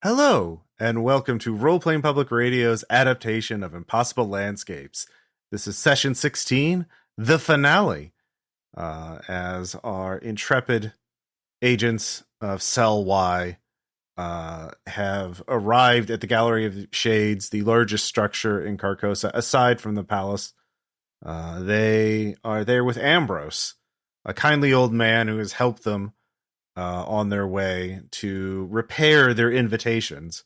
Hello, and welcome to Role-Playing Public Radio's adaptation of Impossible Landscapes. This is session 16, the finale, as our intrepid agents of Cell Y have arrived at the Gallery of Shades, the largest structure in Carcosa, aside from the palace. They are there with Ambrose, a kindly old man who has helped them on their way to repair their invitations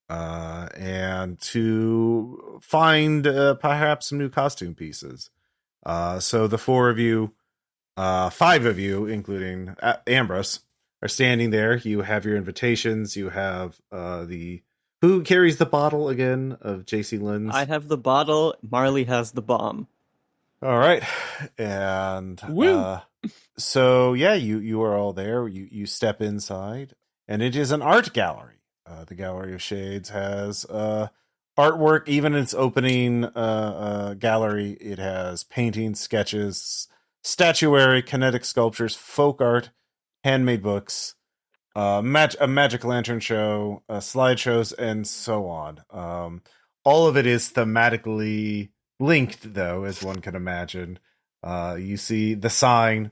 and to find perhaps some new costume pieces. So the five of you, including Ambrose, are standing there. You have your invitations. You have who carries the bottle again of JC Lynn's? I have the bottle. Marley has the bomb. All right. And so yeah, you are all there. You step inside, and it is an art gallery. The Gallery of Shades has artwork. Even in its opening gallery, it has paintings, sketches, statuary, kinetic sculptures, folk art, handmade books, a magic lantern show, slideshows, and so on. All of it is thematically linked, though, as one can imagine. You see the sign.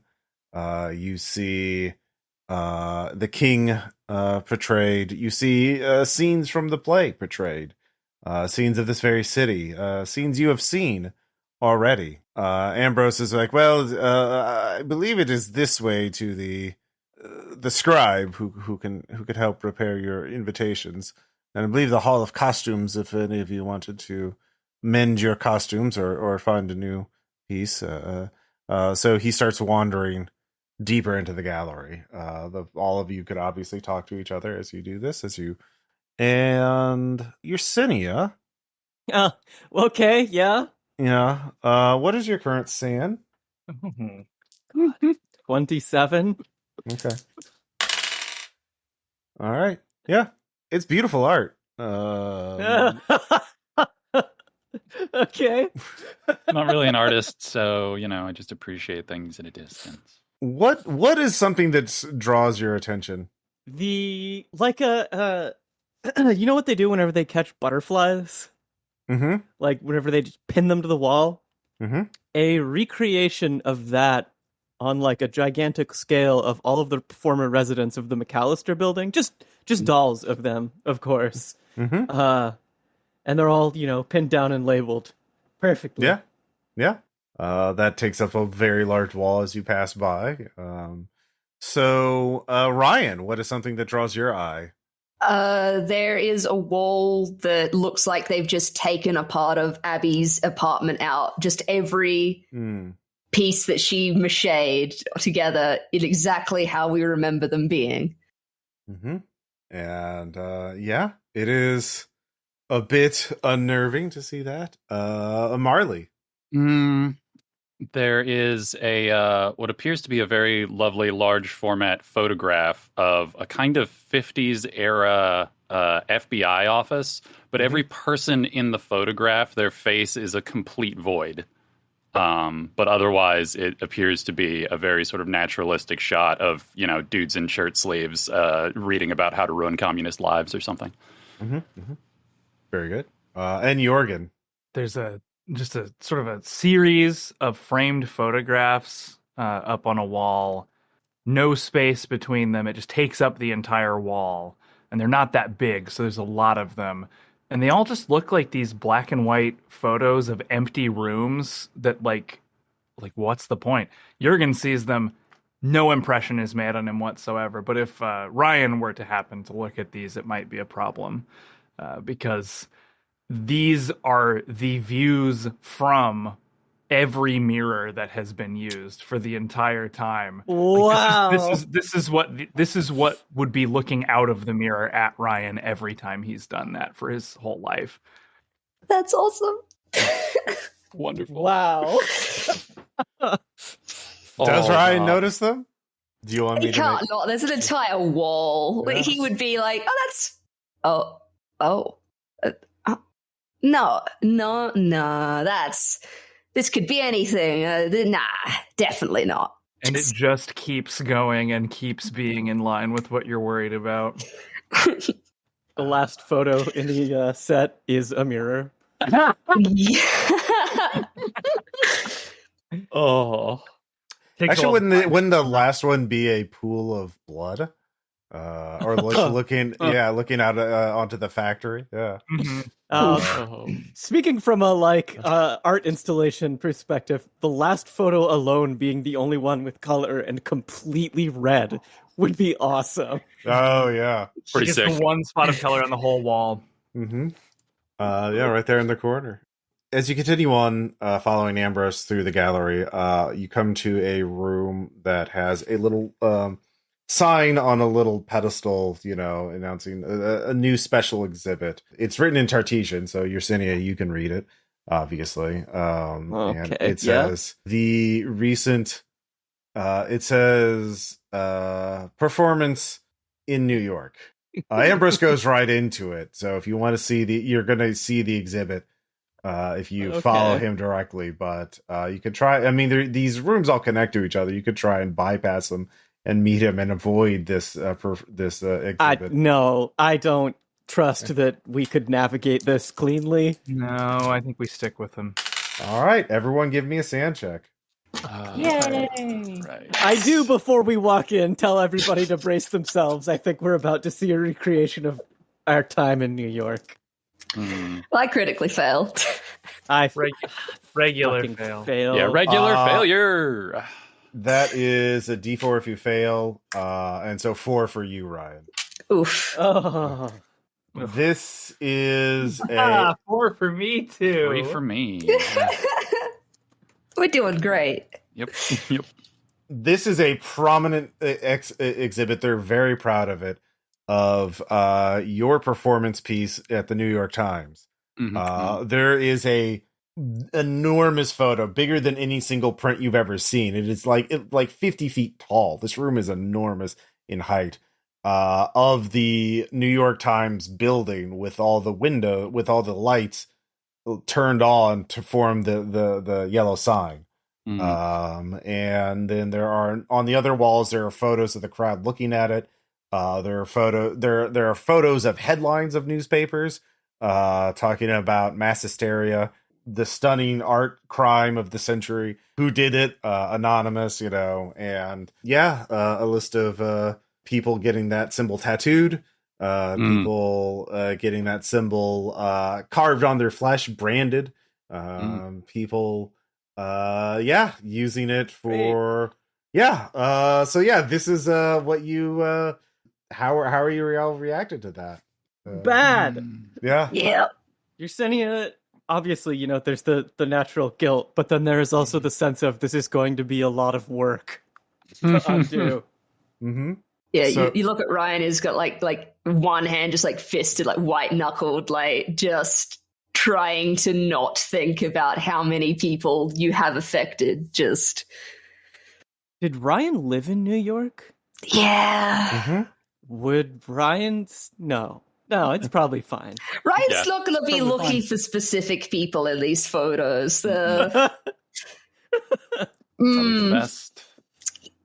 You see the king portrayed. You see scenes from the play portrayed. Scenes of this very city. Scenes you have seen already. Ambrose is like, well, I believe it is this way to the scribe who could help prepare your invitations. And I believe the Hall of Costumes, if any of you wanted to mend your costumes or find a new piece. So he starts wandering deeper into the gallery. All of you could obviously talk to each other as you do this, and Yersinia. Okay, yeah. Yeah. What is your current SAN? 27. Okay. All right. Yeah. It's beautiful art. Okay. I'm not really an artist, so, I just appreciate things at a distance. What is something that draws your attention? You know what they do whenever they catch butterflies? Mm-hmm. Like whenever they just pin them to the wall? Mm-hmm. A recreation of that on like a gigantic scale of all of the former residents of the McAllister building. Just dolls of them, of course. Mm-hmm. And they're all, pinned down and labeled perfectly. Yeah. Yeah. That takes up a very large wall as you pass by. So, Ryan, what is something that draws your eye? There is a wall that looks like they've just taken a part of Abby's apartment out. Just every piece that she macheted together in exactly how we remember them being. Mm-hmm. And, yeah, it is a bit unnerving to see that. Marley. There is a what appears to be a very lovely large format photograph of a kind of 50s era FBI office, but every person in the photograph, their face is a complete void. But otherwise, it appears to be a very sort of naturalistic shot of, dudes in shirt sleeves reading about how to ruin communist lives or something. Mm-hmm. Mm-hmm. Very good. And Jørgen. There's just a sort of a series of framed photographs up on a wall. No space between them. It just takes up the entire wall. And they're not that big, so there's a lot of them. And they all just look like these black and white photos of empty rooms that, like what's the point? Jørgen sees them. No impression is made on him whatsoever. But if Ryan were to happen to look at these, it might be a problem. Because these are the views from every mirror that has been used for the entire time. Wow. Like this is what would be looking out of the mirror at Ryan every time he's done that for his whole life. That's awesome. Wonderful. Wow. Does Ryan notice them? Do you want me He can't not. There's an entire wall. Yeah. He would be like, no, this could be anything. Nah, definitely not. And it just keeps going and keeps being in line with what you're worried about. The last photo in the set is a mirror. Oh. Actually, wouldn't the last one be a pool of blood? Or looking out onto the factory. Yeah. Speaking from a art installation perspective, the last photo alone being the only one with color and completely red would be awesome. Oh yeah, pretty sick. The one spot of color on the whole wall. Mm-hmm. Yeah, right there in the corner. As you continue on, following Ambrose through the gallery, you come to a room that has a little sign on a little pedestal, announcing a new special exhibit. It's written in Tartessian, so Yersinia, you can read it, obviously. And it says the recent. It says performance in New York. Ambrose goes right into it. So if you want to see you're going to see the exhibit if you follow him directly. But you could try. I mean, these rooms all connect to each other. You could try and bypass them and meet him and avoid this exhibit. No, I don't trust that we could navigate this cleanly. No, I think we stick with him. All right, everyone, give me a sand check. Yay! Right. I do, before we walk in, tell everybody to brace themselves. I think we're about to see a recreation of our time in New York. Well, I critically failed. Regular fail. Yeah, regular failure. That is a D4 if you fail, and so 4 for you, Ryan. Oof. Oh. This is 4 for me, too. 3 for me. We're doing great. Yep. This is a prominent exhibit. They're very proud of it, of your performance piece at the New York Times. Mm-hmm. There is a enormous photo, bigger than any single print you've ever seen. It is like 50 feet tall. This room is enormous in height, of the New York Times building, with all the lights turned on to form the yellow sign. Mm-hmm. And then there are, on the other walls, there are photos of the crowd looking at it. There are photos of headlines of newspapers talking about mass hysteria, the stunning art crime of the century, who did it, anonymous, and a list of people getting that symbol tattooed, people getting that symbol carved on their flesh, branded, people using it for this is what you how are you all reacted to that? Bad. Yeah. Yersinia, obviously, there's the natural guilt, but then there is also the sense of this is going to be a lot of work to undo. Mm-hmm. Yeah, so, you look at Ryan, who's got like one hand just like fisted, like white knuckled, like just trying to not think about how many people you have affected. Just did Ryan live in New York? Yeah. Mm-hmm. Would Ryan? No, it's probably fine. Ryan's not going to be looking for specific people in these photos. Probably the best.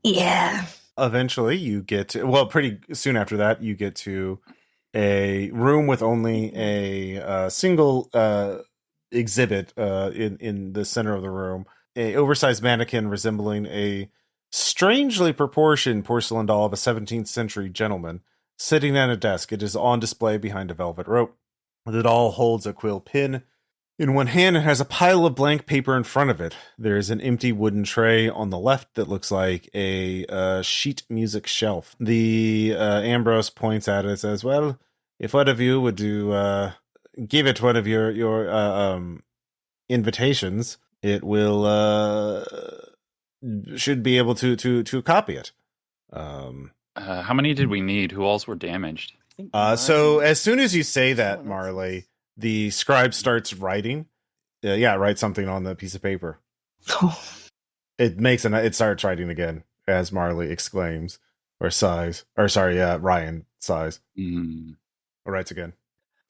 Yeah. Eventually, you get to, pretty soon after that, you get to a room with only a single exhibit in the center of the room. A oversized mannequin resembling a strangely proportioned porcelain doll of a 17th century gentleman sitting at a desk. It is on display behind a velvet rope. The doll holds a quill pen in one hand and has a pile of blank paper in front of it. There is an empty wooden tray on the left that looks like a sheet music shelf. The Ambrose points at it and says, "Well, if one of you would give it one of your invitations, it will should be able to copy it." How many did we need? Who else were damaged? So as soon as you say that, Marley, the scribe starts writing. Write something on the piece of paper. It starts writing again as Marley exclaims or sighs. Or sorry, Ryan sighs. Or writes again.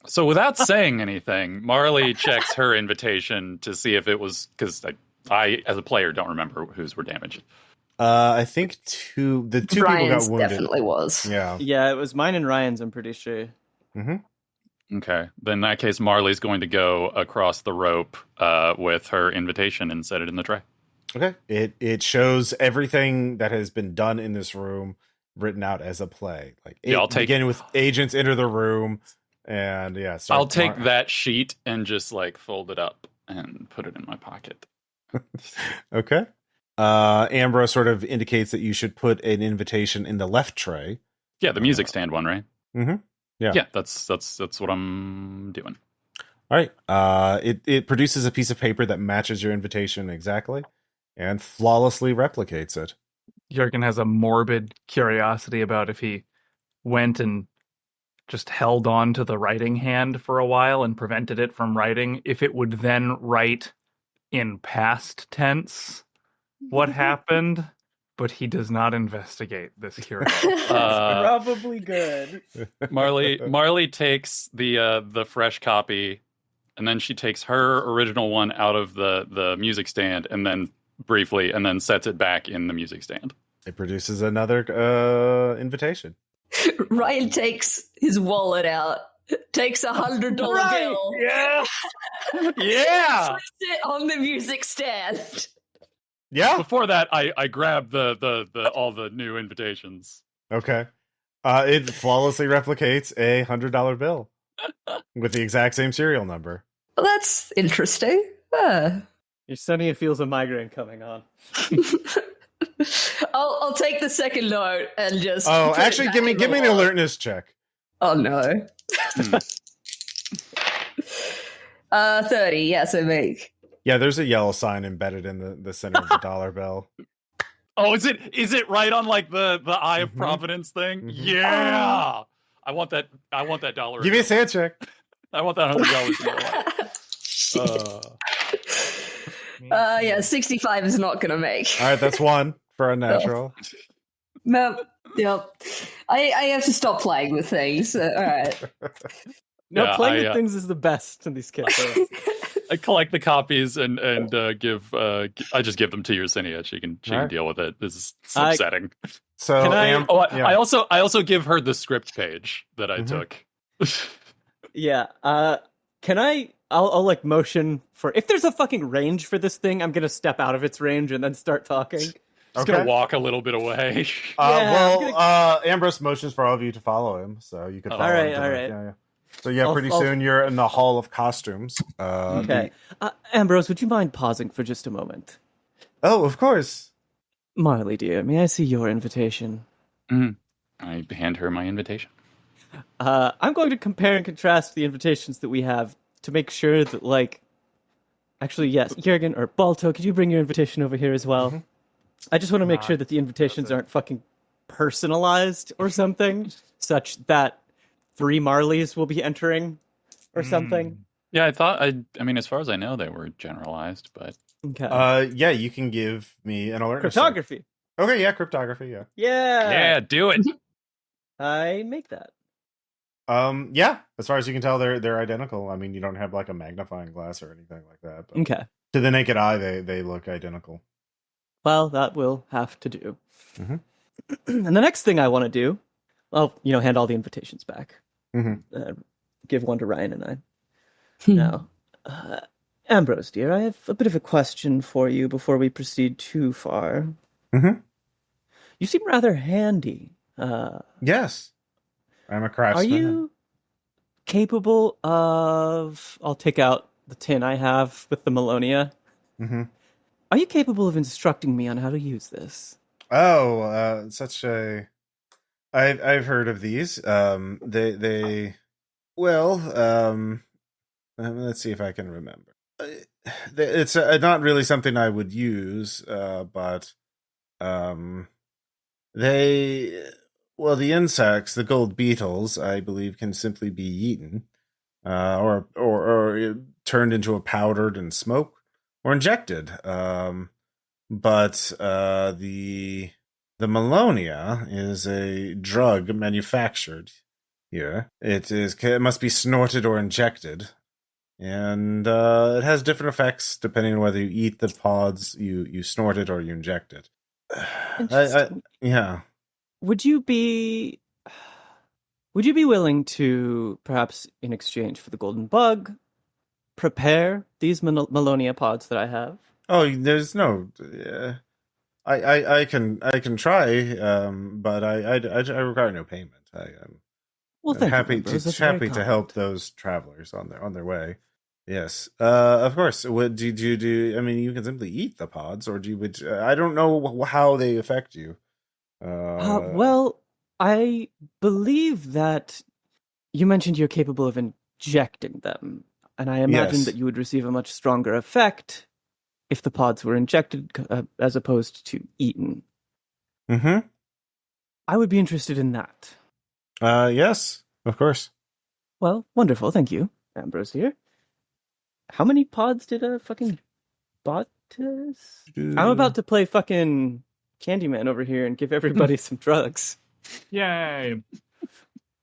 So without saying anything, Marley checks her invitation to see if it was, because I, as a player, don't remember whose were damaged. I think the two Ryan's people got wounded. Definitely was. Yeah, it was mine and Ryan's, I'm pretty sure. Mm-hmm. Okay. Then in that case, Marley's going to go across the rope with her invitation and set it in the tray. Okay. It shows everything that has been done in this room written out as a play. Like I'll take beginning with agents enter the room, and I'll take that sheet and just like fold it up and put it in my pocket. Okay. Ambrose sort of indicates that you should put an invitation in the left tray. Yeah, the music stand one, right? Mm-hmm. Yeah, that's what I'm doing. All right. It produces a piece of paper that matches your invitation exactly and flawlessly replicates it. Jørgen has a morbid curiosity about if he went and just held on to the writing hand for a while and prevented it from writing, if it would then write in past tense what happened, but he does not investigate this curiosity. Probably good. Marley takes the fresh copy, and then she takes her original one out of the music stand, and then briefly, and then sets it back in the music stand. It produces another invitation. Ryan takes his wallet out, takes $100 bill. Yeah. Yeah. Puts it on the music stand. Yeah. Before that, I grabbed the all the new invitations. Okay. It flawlessly replicates a $100 bill with the exact same serial number. Well, that's interesting. Yersinia feels a migraine coming on. I'll take the second note and just. Oh, put it actually, back give me in the an wallet. alertness check. Oh no. 30. Yes, I make. Yeah, there's a yellow sign embedded in the center of the dollar bill. Oh, is it right on like the Eye of Providence thing? Mhm. Yeah. I want that dollar. Give me a sand check. I want that $100. Yeah, 65 is not gonna make. All right, that's one for unnatural. No, yep. I have to stop playing with things. All right. No, Yeah, playing with things is the best in these cases. I collect the copies and give. I just give them to Yersinia. She can Right. deal with it. This is upsetting. So, Can I- I also give her the script page that I took. Yeah. Can I'll like motion for if there's a fucking range for this thing, I'm gonna step out of its range and then start talking. Just gonna walk a little bit away. Ambrose motions for all of you to follow him, so you could follow him. All right. Yeah. So yeah, pretty I'll- soon you're in the Hall of Costumes. Okay. Ambrose, would you mind pausing for just a moment? Oh, of course. Marley, dear, may I see your invitation? I hand her my invitation. I'm going to compare and contrast the invitations that we have to make sure that, like, actually, yes, Jørgen or Balto, could you bring your invitation over here as well? I just want to make sure that the invitations aren't fucking personalized or something, such that 3 Marleys will be entering or something. Yeah, I mean, as far as I know, they were generalized, but Okay. Yeah, you can give me an alertness. Cryptography. check. Okay, yeah, cryptography, yeah. yeah, do it. I make that. Yeah, as far as you can tell, they're identical. I mean, you don't have like a magnifying glass or anything like that. But Okay. to the naked eye, they look identical. Well, that will have to do. Mhm. And the next thing I want to do, I'll, hand all the invitations back. Mhm. Give one to Ryan and I. Now, Ambrose, dear, I have a bit of a question for you before we proceed too far. Mhm. You seem rather handy. Yes, I'm a Are craftsman. you capable of... I'll take out the tin I have with the Melonia. Mm-hmm. Are you capable of instructing me on how to use this? Oh, such a. I've heard of these. Let's see if I can remember. It's not really something I would use, but the insects, the gold beetles, I believe, can simply be eaten, or turned into a powdered and smoked, or injected. But the Melonia is a drug manufactured here. It must be snorted or injected, and it has different effects depending on whether you eat the pods, you snort it, or you inject it. Interesting. Yeah. Would you be Would you be willing to, perhaps in exchange for the golden bug, prepare these Melonia pods that I have? Oh, there's no. I can try, but I require no payment. Well, I'm thank happy you, Ambrose. That's happy very to help kind. those travelers on their way. Yes, of course. What do you do? I mean, you can simply eat the pods, or do you? I don't know how they affect you. Well, I believe that you mentioned you're capable of injecting them, and I imagine Yes. that you would receive a much stronger effect if the pods were injected as opposed to eaten. Mm-hmm. I would be interested in that. Yes, of course. Well, wonderful. Thank you, Ambrose here. How many pods did a fucking bot us? I'm about to play fucking Candyman over here and give everybody some drugs. Yay!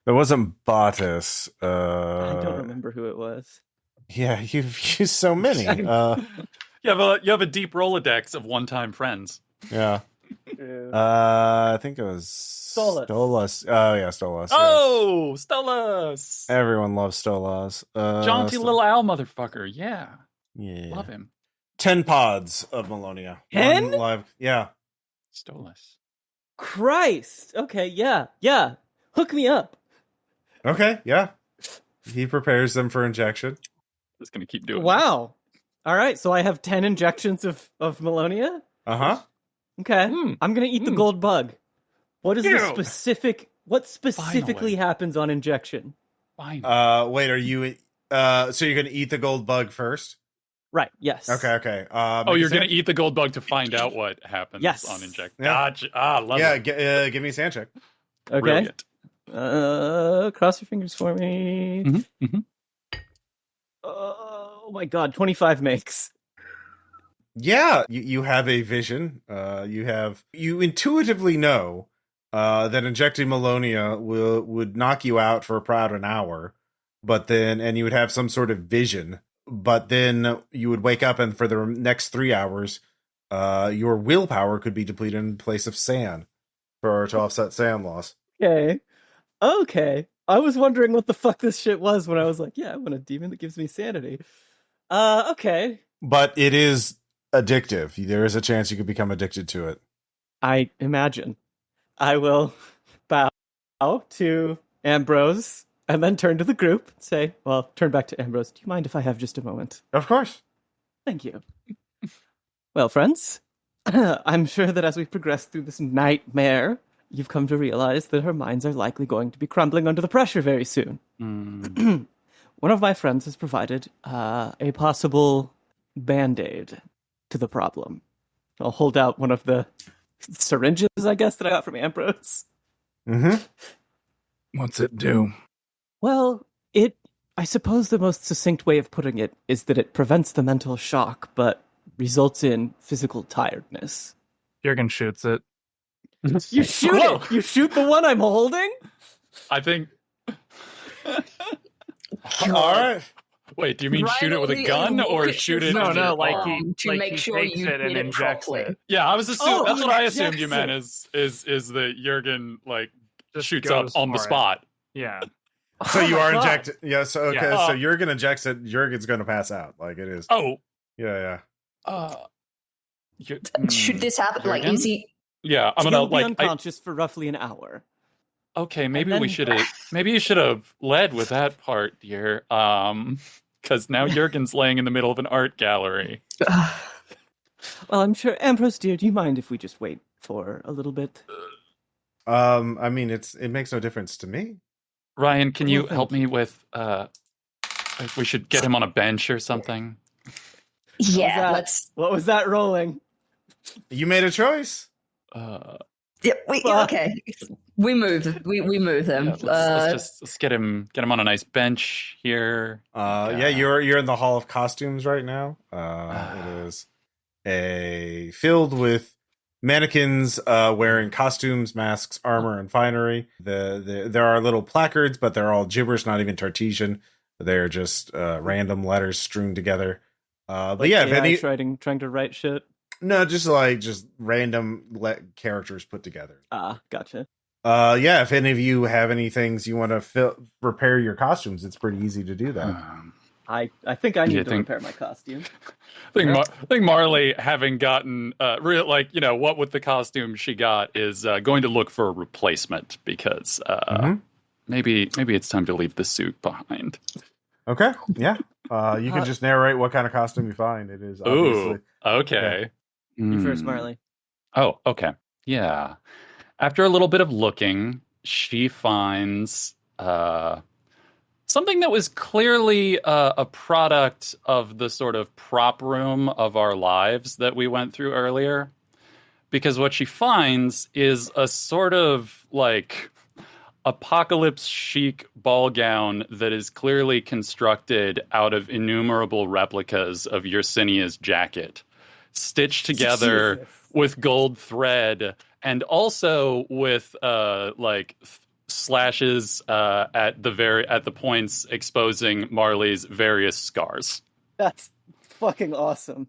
It wasn't Bottas. I don't remember who it was. Yeah, you've used so many. You have a deep Rolodex of one-time friends. Yeah. I think it was Stolas. Oh yeah, Stolas. Yeah. Oh, Stolas! Everyone loves Stolas. Jaunty little owl motherfucker. Yeah. Yeah. Love him. 10 pods of Melonia. 10? One live. Yeah. Stolas. Christ! Okay, yeah. Hook me up. Okay. Yeah. He prepares them for injection. Just gonna keep doing Wow. All right, so I have 10 injections of Melonia? Uh huh. Okay. I'm going to eat the gold bug. What is the Ew. specific... What specifically Finally. happens on injection? Fine. Wait, are you? So you're gonna eat the gold bug first? Right, yes. Okay. Oh, you're going to eat the gold bug to find out what happens Yes. on inject. Yeah. Gotcha. Love Yeah. it. Give me a sand check. Okay. Brilliant. Cross your fingers for me. Mm-hmm. Oh my god, 25 makes. Yeah, you have a vision. You intuitively know that injecting Melonia would knock you out for about an hour, and you would have some sort of vision. But then you would wake up, and for the next 3 hours, your willpower could be depleted in place of sand to offset sand loss. Okay. I was wondering what the fuck this shit was when I was like, yeah, I want a demon that gives me sanity. Okay. But it is addictive. There is a chance you could become addicted to it. I imagine. I will bow to Ambrose and then turn to the group and say, turn back to Ambrose. Do you mind if I have just a moment? Of course. Thank you. Well, friends, I'm sure that as we progress through this nightmare, you've come to realize that her minds are likely going to be crumbling under the pressure very soon. One of my friends has provided a possible Band-Aid to the problem. I'll hold out one of the syringes, I guess, that I got from Ambrose. Mm-hmm. What's it do? Well, I suppose the most succinct way of putting it is that it prevents the mental shock, but results in physical tiredness. Jørgen shoots it. You shoot it! You shoot the one I'm holding? I think. All right. Wait, do you mean shoot it with a gun or shoot it? No, in your like arm? to make he sure takes you it and hit it injects properly. it. Yeah, I was assuming. Oh, that's he what I assumed you injects meant is that Jørgen Just shoots up goes on the for it. spot. Yeah. So you are God. injected. Yeah. So okay. Yeah. So Jørgen injects it. Jørgen's going to pass out. Like it is. Oh, Yeah. Should this happen? Like, Jørgen? is he? Yeah, I'm He'll gonna be unconscious for roughly an hour. Okay, maybe then- we should have. Maybe you should have led with that part, dear. Because now Jørgen's laying in the middle of an art gallery. Well, I'm sure, Ambrose, dear, do you mind if we just wait for a little bit? I mean, it makes no difference to me. Ryan, can Well, you thank help me with? If we should get him on a bench or something. Yeah, let's. What was that rolling? You made a choice. Yeah, Fuck. okay. We move. We move them. Yeah, let's get him on a nice bench here. Yeah, you're in the Hall of Costumes right now. It is filled with mannequins wearing costumes, masks, armor, and finery. There are little placards, but they're all gibberish, not even Tartesian. They're just random letters strewn together. But yeah, if AI any trying to write shit. no, just random characters put together. Gotcha. Yeah, if any of you have any things you want to repair your costumes, it's pretty easy to do that. I think I need to repair my costume. I think Marley, having gotten what with the costume she got, is going to look for a replacement because maybe it's time to leave the suit behind. Okay, yeah. You can just narrate what kind of costume you find. It is obviously... Ooh, okay. You first, Marley. Oh, okay. Yeah. After a little bit of looking, she finds something that was clearly a product of the sort of prop room of our lives that we went through earlier. Because what she finds is a sort of like apocalypse chic ball gown that is clearly constructed out of innumerable replicas of Yersinia's jacket, stitched together with gold thread, and also with slashes at the points exposing Marley's various scars. That's fucking awesome.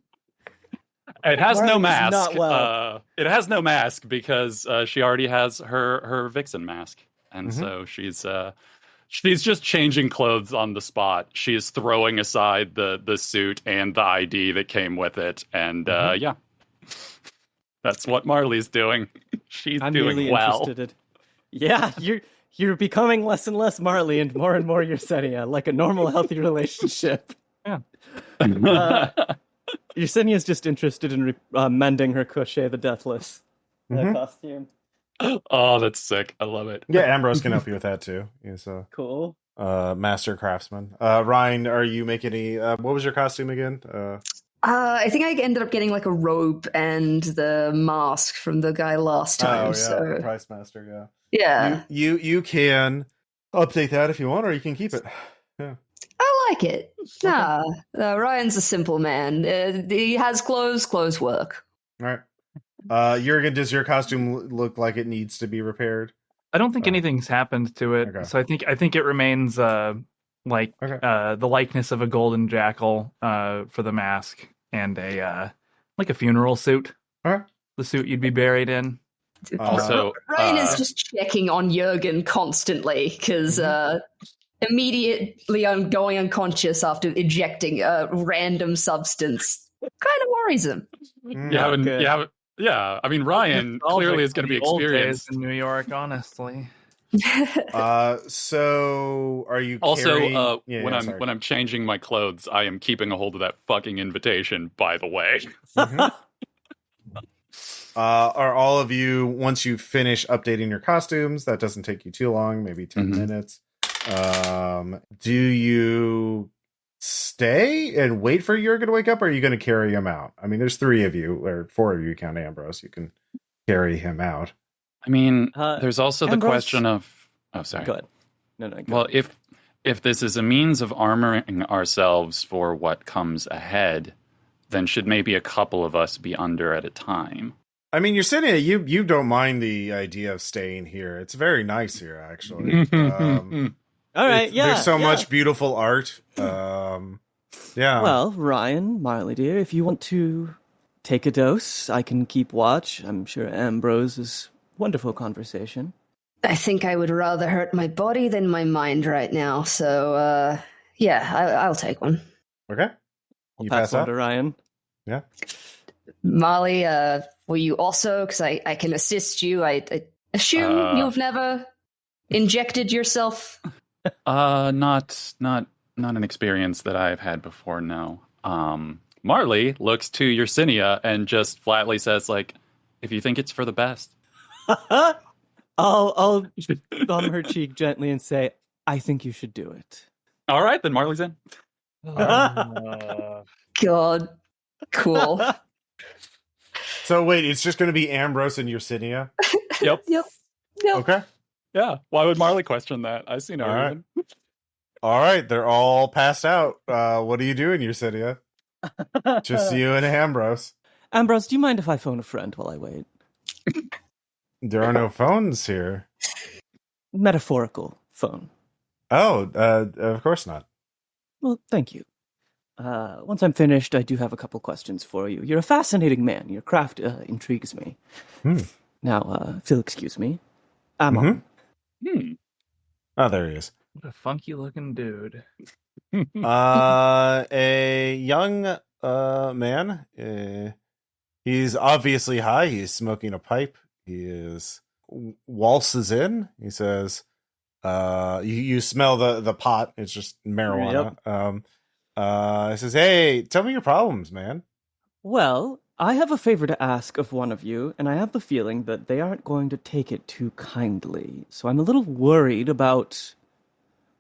It has Marley no is mask. not well. It has no mask because she already has her vixen mask, and so she's just changing clothes on the spot. She is throwing aside the suit and the ID that came with it, and yeah, that's what Marley's doing. I'm doing really well. Interested yeah, you're becoming less and less Marley and more Yersinia, like a normal, healthy relationship. Yeah. Yersinia's just interested in mending her Crochet the Deathless costume. Oh, that's sick. I love it. Yeah, Ambrose can help you with that too. He's a cool master craftsman. Ryan, are you making any... what was your costume again? I think I ended up getting like a robe and the mask from the guy last time. Oh, yeah, so Price Master, yeah. You can update that if you want, or you can keep it. Yeah. I like it. Nah, Ryan's a simple man. He has clothes work. All right. Jørgen, does your costume look like it needs to be repaired? I don't think anything's happened to it, so I think it remains the likeness of a golden jackal for the mask and a funeral suit. The suit you'd be buried in. Also, Ryan is just checking on Jørgen constantly because immediately going unconscious after injecting a random substance kind of worries him. Yeah, I mean, Ryan clearly is going to be experienced in New York, honestly. So are you also carrying... when I'm changing my clothes, I am keeping a hold of that fucking invitation, by the way. Are all of you, once you finish updating your costumes, that doesn't take you too long, maybe 10 minutes, do you stay and wait for Jørgen to wake up, or are you going to carry him out? I mean, there's 3 of you, or 4 of you count Ambrose. You can carry him out. I mean, there's also the question of... Oh, sorry. Go ahead. No, go well, ahead. if this is a means of armoring ourselves for what comes ahead, then should maybe a couple of us be under at a time? I mean, Yersinia, you don't mind the idea of staying here. It's very nice here, actually. All right, there's so much beautiful art. Yeah. Well, Ryan, Marley dear, if you want to take a dose, I can keep watch. I'm sure Ambrose is wonderful conversation. I think I would rather hurt my body than my mind right now. So, yeah, I'll take one. Okay. I'll pass on to Ryan. Yeah. Marley, will you also? Because I can assist you. I assume you've never injected yourself. Not an experience that I've had before. No. Marley looks to Yersinia and just flatly says, like, "If you think it's for the best." I'll thumb her cheek gently and say, "I think you should do it." All right, then Marley's in. God, cool. So wait, it's just going to be Ambrose and Yersinia? Yep. Okay. Yeah. Why would Marley question that? I see no reason. All right, they're all passed out. What are you doing, Yersinia? Just you and Ambrose. Ambrose, do you mind if I phone a friend while I wait? There are no phones here. Metaphorical phone. Oh, of course not. Well, thank you. Once I'm finished, I do have a couple questions for you. You're a fascinating man. Your craft intrigues me. Now, if you'll excuse me, Amon. Oh, there he is. What a funky looking dude. A young man. He's obviously high. He's smoking a pipe. He is waltzes in. He says, you smell the pot. It's just marijuana. He says, hey, tell me your problems, man. Well, I have a favor to ask of one of you, and I have the feeling that they aren't going to take it too kindly. So I'm a little worried about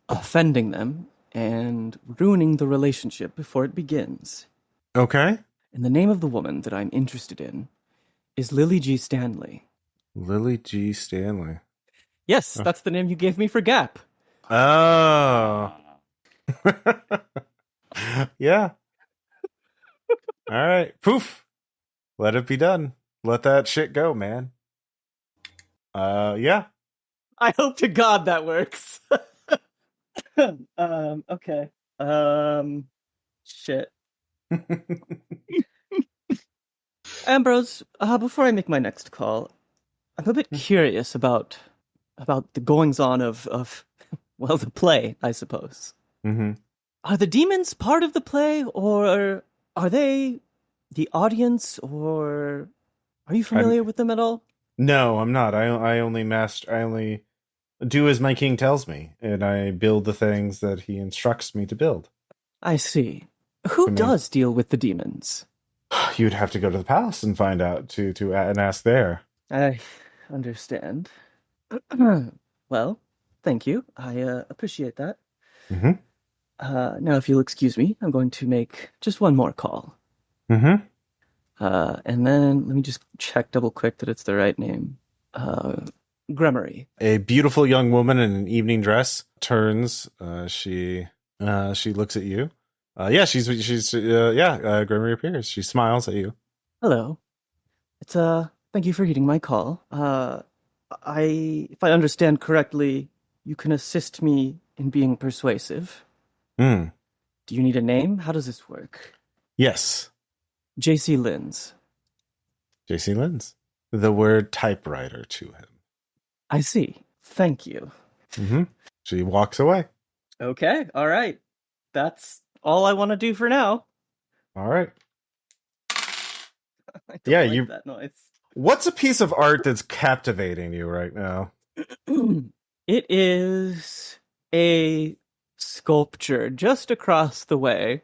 offending them and ruining the relationship before it begins. Okay. And the name of the woman that I'm interested in is Lily G. Stanley. Lily G. Stanley. Yes, that's the name you gave me for Gap. Oh. Yeah. All right. Poof. Let it be done. Let that shit go, man. Yeah. I hope to God that works. Okay. Shit. Ambrose, before I make my next call, I'm a bit curious about the goings-on of well, the play, I suppose. Mm-hmm. Are the demons part of the play, or are they the audience, or are you familiar with them at all? No, I'm not. I only do as my king tells me, and I build the things that he instructs me to build. I see. Who does deal with the demons? You'd have to go to the palace and find out to and ask there. I understand. Well, thank you. I appreciate that. Mm-hmm. Now, if you'll excuse me, I'm going to make just one more call. Mm-hmm. And then let me just check double quick that it's the right name. Gremory. A beautiful young woman in an evening dress turns. She looks at you. Gremory appears. She smiles at you. Hello. It's thank you for heeding my call. If I understand correctly, you can assist me in being persuasive. Hmm. Do you need a name? How does this work? Yes. J.C. Linz. J.C. Linz. The word typewriter to him. I see. Thank you. Mm-hmm. She walks away. Okay. All right. That's all I want to do for now. All right. I don't like that noise. What's a piece of art that's captivating you right now? It is a sculpture just across the way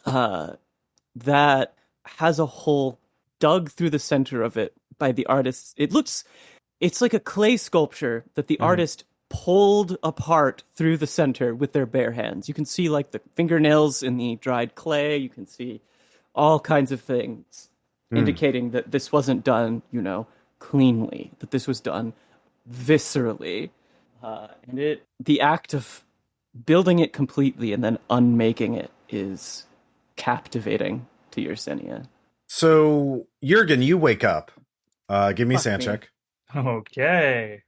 that has a hole dug through the center of it by the artist. It's like a clay sculpture that the artist pulled apart through the center with their bare hands. You can see like the fingernails in the dried clay. You can see all kinds of things indicating that this wasn't done, cleanly, that this was done viscerally. And the act of building it completely and then unmaking it is captivating to Yersinia. So, Jørgen, you wake up. Give me a sand me. check. Okay.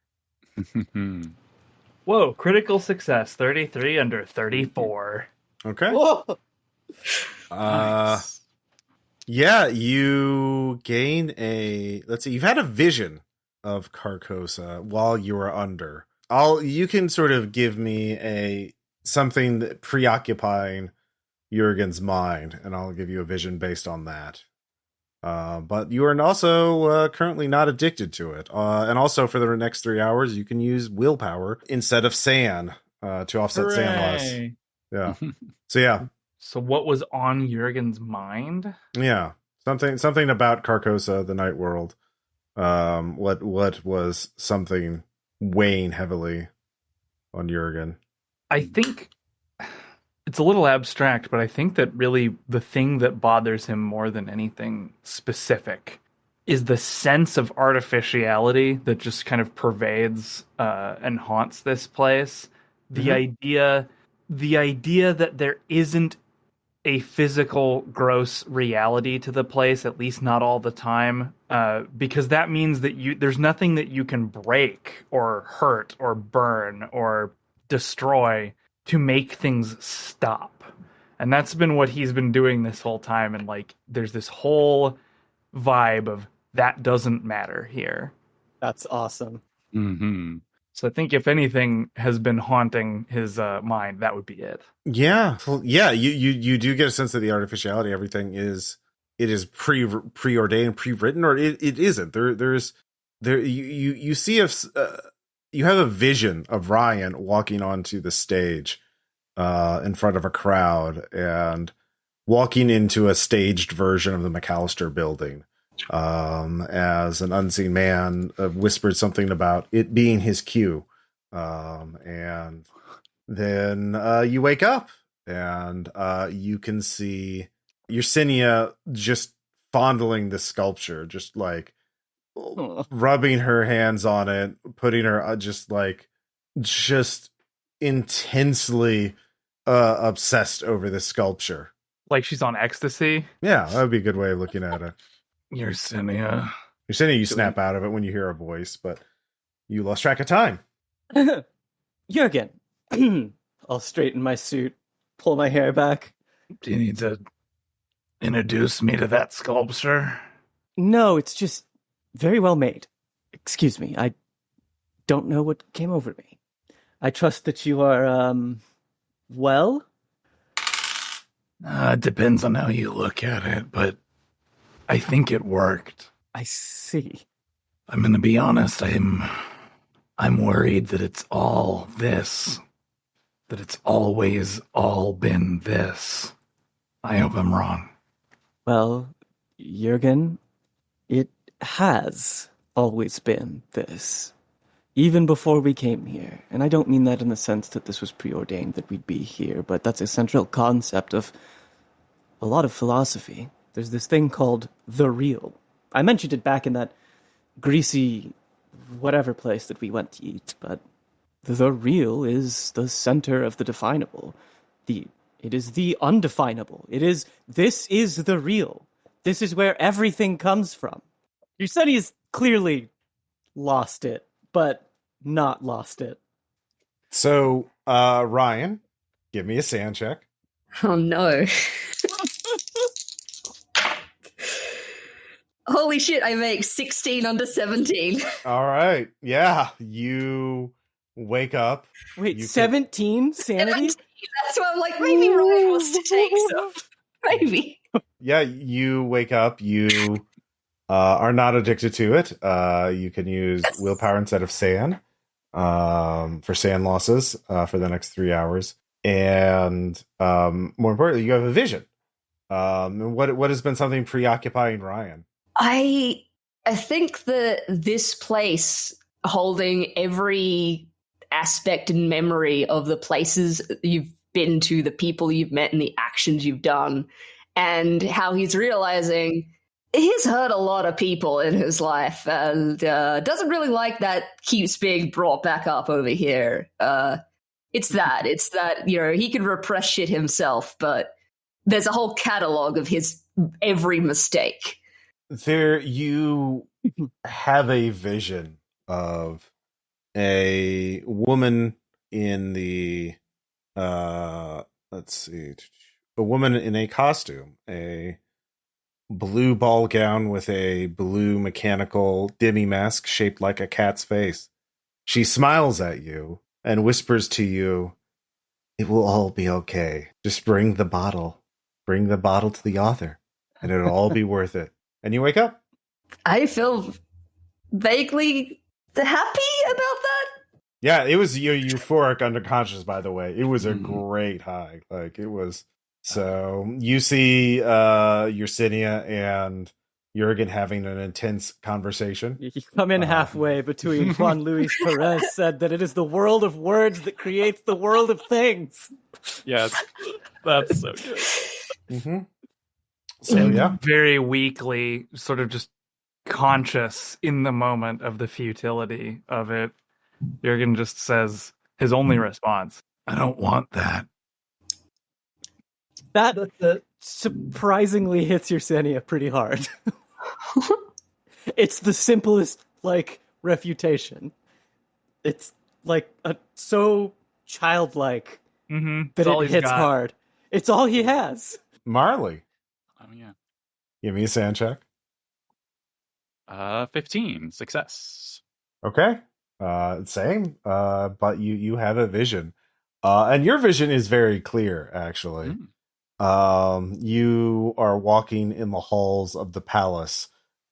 Whoa, critical success, 33 under 34. Okay. Whoa! Nice. Yeah, you gain you've had a vision of Carcosa while you were under. You can sort of give me something that preoccupying Jørgen's mind, and I'll give you a vision based on that. But you are also currently not addicted to it. And also for the next 3 hours, you can use willpower instead of sand to offset sand loss. Yeah. So yeah. So what was on Jørgen's mind? Yeah. Something about Carcosa, the night world. What was something weighing heavily on Jørgen? I think it's a little abstract, but I think that really the thing that bothers him more than anything specific is the sense of artificiality that just kind of pervades and haunts this place. The idea that there isn't a physical, gross reality to the place, at least not all the time, because that means that there's nothing that you can break or hurt or burn or destroy to make things stop. And that's been what he's been doing this whole time. And there's this whole vibe of that doesn't matter here. That's awesome. Mm-hmm. So I think if anything has been haunting his mind, that would be it. Yeah. Well, yeah, you do get a sense of the artificiality. Everything is preordained, pre-written, or it isn't. You see if you have a vision of Ryan walking onto the stage in front of a crowd and walking into a staged version of the McAllister building as an unseen man whispered something about it being his cue. And then you wake up and you can see Yersinia just fondling the sculpture, just like rubbing her hands on it, putting her just intensely obsessed over this sculpture. Like she's on ecstasy. Yeah, that would be a good way of looking at it. Yersinia. You snap out of it when you hear a voice, but you lost track of time. Jørgen. I'll straighten my suit, pull my hair back. Do you need to introduce me to that sculpture? No, it's just very well made. Excuse me, I don't know what came over me. I trust that you are, well? It depends on how you look at it, but I think it worked. I see. I'm going to be honest, I'm worried that it's all this. That it's always all been this. I hope I'm wrong. Well, Jørgen, it has always been this. Even before we came here. And I don't mean that in the sense that this was preordained that we'd be here, but that's a central concept of a lot of philosophy. There's this thing called the real. I mentioned it back in that greasy whatever place that we went to eat, but the real is the center of the definable. It is the undefinable. This is the real. This is where everything comes from. You said he's clearly lost it, but not lost it. So, Ryan, give me a sand check. Oh no. Holy shit, I make 16 under 17. All right. Yeah, you wake up. Wait, 17 sanity? 17. That's why I'm like, maybe Ryan wants to take some. Maybe. Yeah, you wake up. You are not addicted to it. You can use willpower instead of sand for sand losses for the next 3 hours. And more importantly, you have a vision. What has been something preoccupying Ryan? I think that this place holding every aspect and memory of the places you've been to, the people you've met, and the actions you've done, and how he's realizing he's hurt a lot of people in his life and doesn't really like that keeps being brought back up over here. It's that, he can repress shit himself, but there's a whole catalog of his every mistake. There, you have a vision of a woman in the, let's see, a woman in a costume, a blue ball gown with a blue mechanical demi mask shaped like a cat's face. She smiles at you and whispers to you, "It will all be okay. Just bring the bottle. Bring the bottle to the author, and it'll all be worth it." And you wake up. I feel vaguely happy about that. Yeah, it was euphoric underconscious, by the way. It was a great high. Like, it was. So you see Yersinia and Jørgen having an intense conversation. You come in halfway between Juan Luis Perez said that it is the world of words that creates the world of things. Yes, that's so good. Mm-hmm. So, yeah. Very weakly, sort of just conscious in the moment of the futility of it, Jørgen just says his only response, "I don't want that." That surprisingly hits Yersinia pretty hard. It's the simplest, refutation. It's, so childlike that it hits hard. It's all he has. Marley. Oh, yeah. Give me a sand check. 15. Success. Okay. Same. But you have a vision. And your vision is very clear, actually. You are walking in the halls of the palace,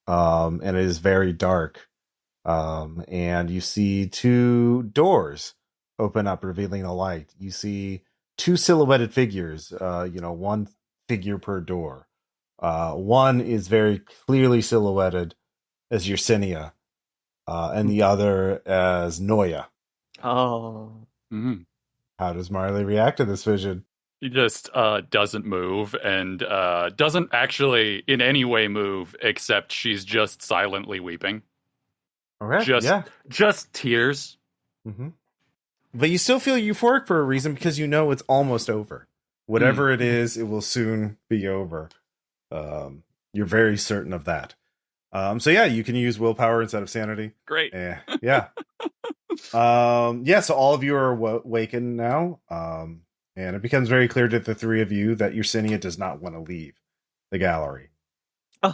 and it is very dark. And you see two doors open up, revealing a light. You see two silhouetted figures, one figure per door. One is very clearly silhouetted as Yersinia, and the other as Noya. Oh. Mm-hmm. How does Marley react to this vision? He just doesn't move and doesn't actually in any way move, except she's just silently weeping. Okay, Just tears. Mm-hmm. But you still feel euphoric for a reason, because you know it's almost over. Whatever it is, it will soon be over. You're very certain of that. So yeah, you can use willpower instead of sanity. Great. Yeah. So all of you are awakened now. And it becomes very clear to the three of you that Yersinia does not want to leave the gallery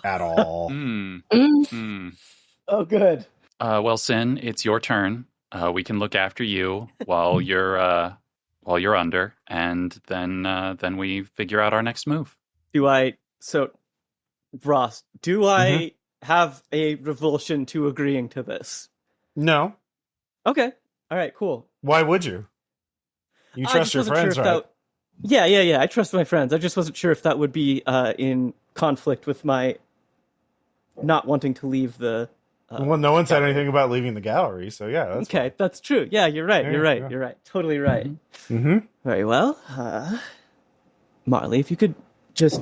at all. Oh, good. Well, Sin, it's your turn. We can look after you while you're under, and then we figure out our next move. Ross, do I have a revulsion to agreeing to this? No. Okay. All right, cool. Why would you? You trust your friends, right? Yeah. I trust my friends. I just wasn't sure if that would be in conflict with my not wanting to leave the... well, no one said anything about leaving the gallery, so yeah. That's okay, fine. That's true. Yeah, you're right. You're right. Totally right. Mm-hmm. Very well. Marley, if you could just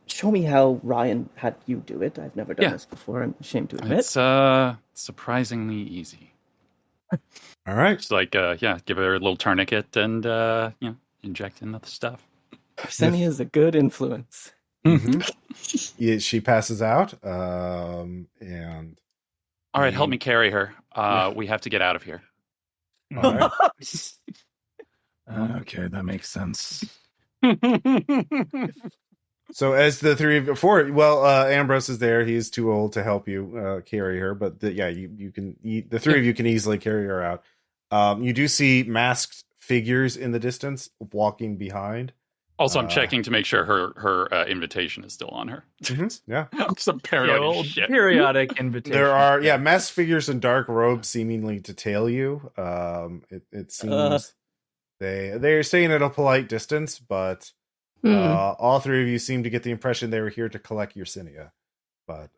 show me how Ryan had you do it. I've never done this before. I'm ashamed to admit. It's surprisingly easy. All right. Just like, give her a little tourniquet and, inject in the stuff. Yersinia is a good influence. Mm-hmm. She passes out, and... All right, help me carry her. We have to get out of here. All right. Okay, that makes sense. So as the three of Ambrose is there. He's too old to help you carry her, but you can. The three of you can easily carry her out. You do see masked figures in the distance walking behind. Also, I'm checking to make sure her invitation is still on her. Yeah, some paranoid shit. Periodic invitation. There are masked figures in dark robes, seemingly to tail you. It seems they're staying at a polite distance, but all three of you seem to get the impression they were here to collect Yersinia. But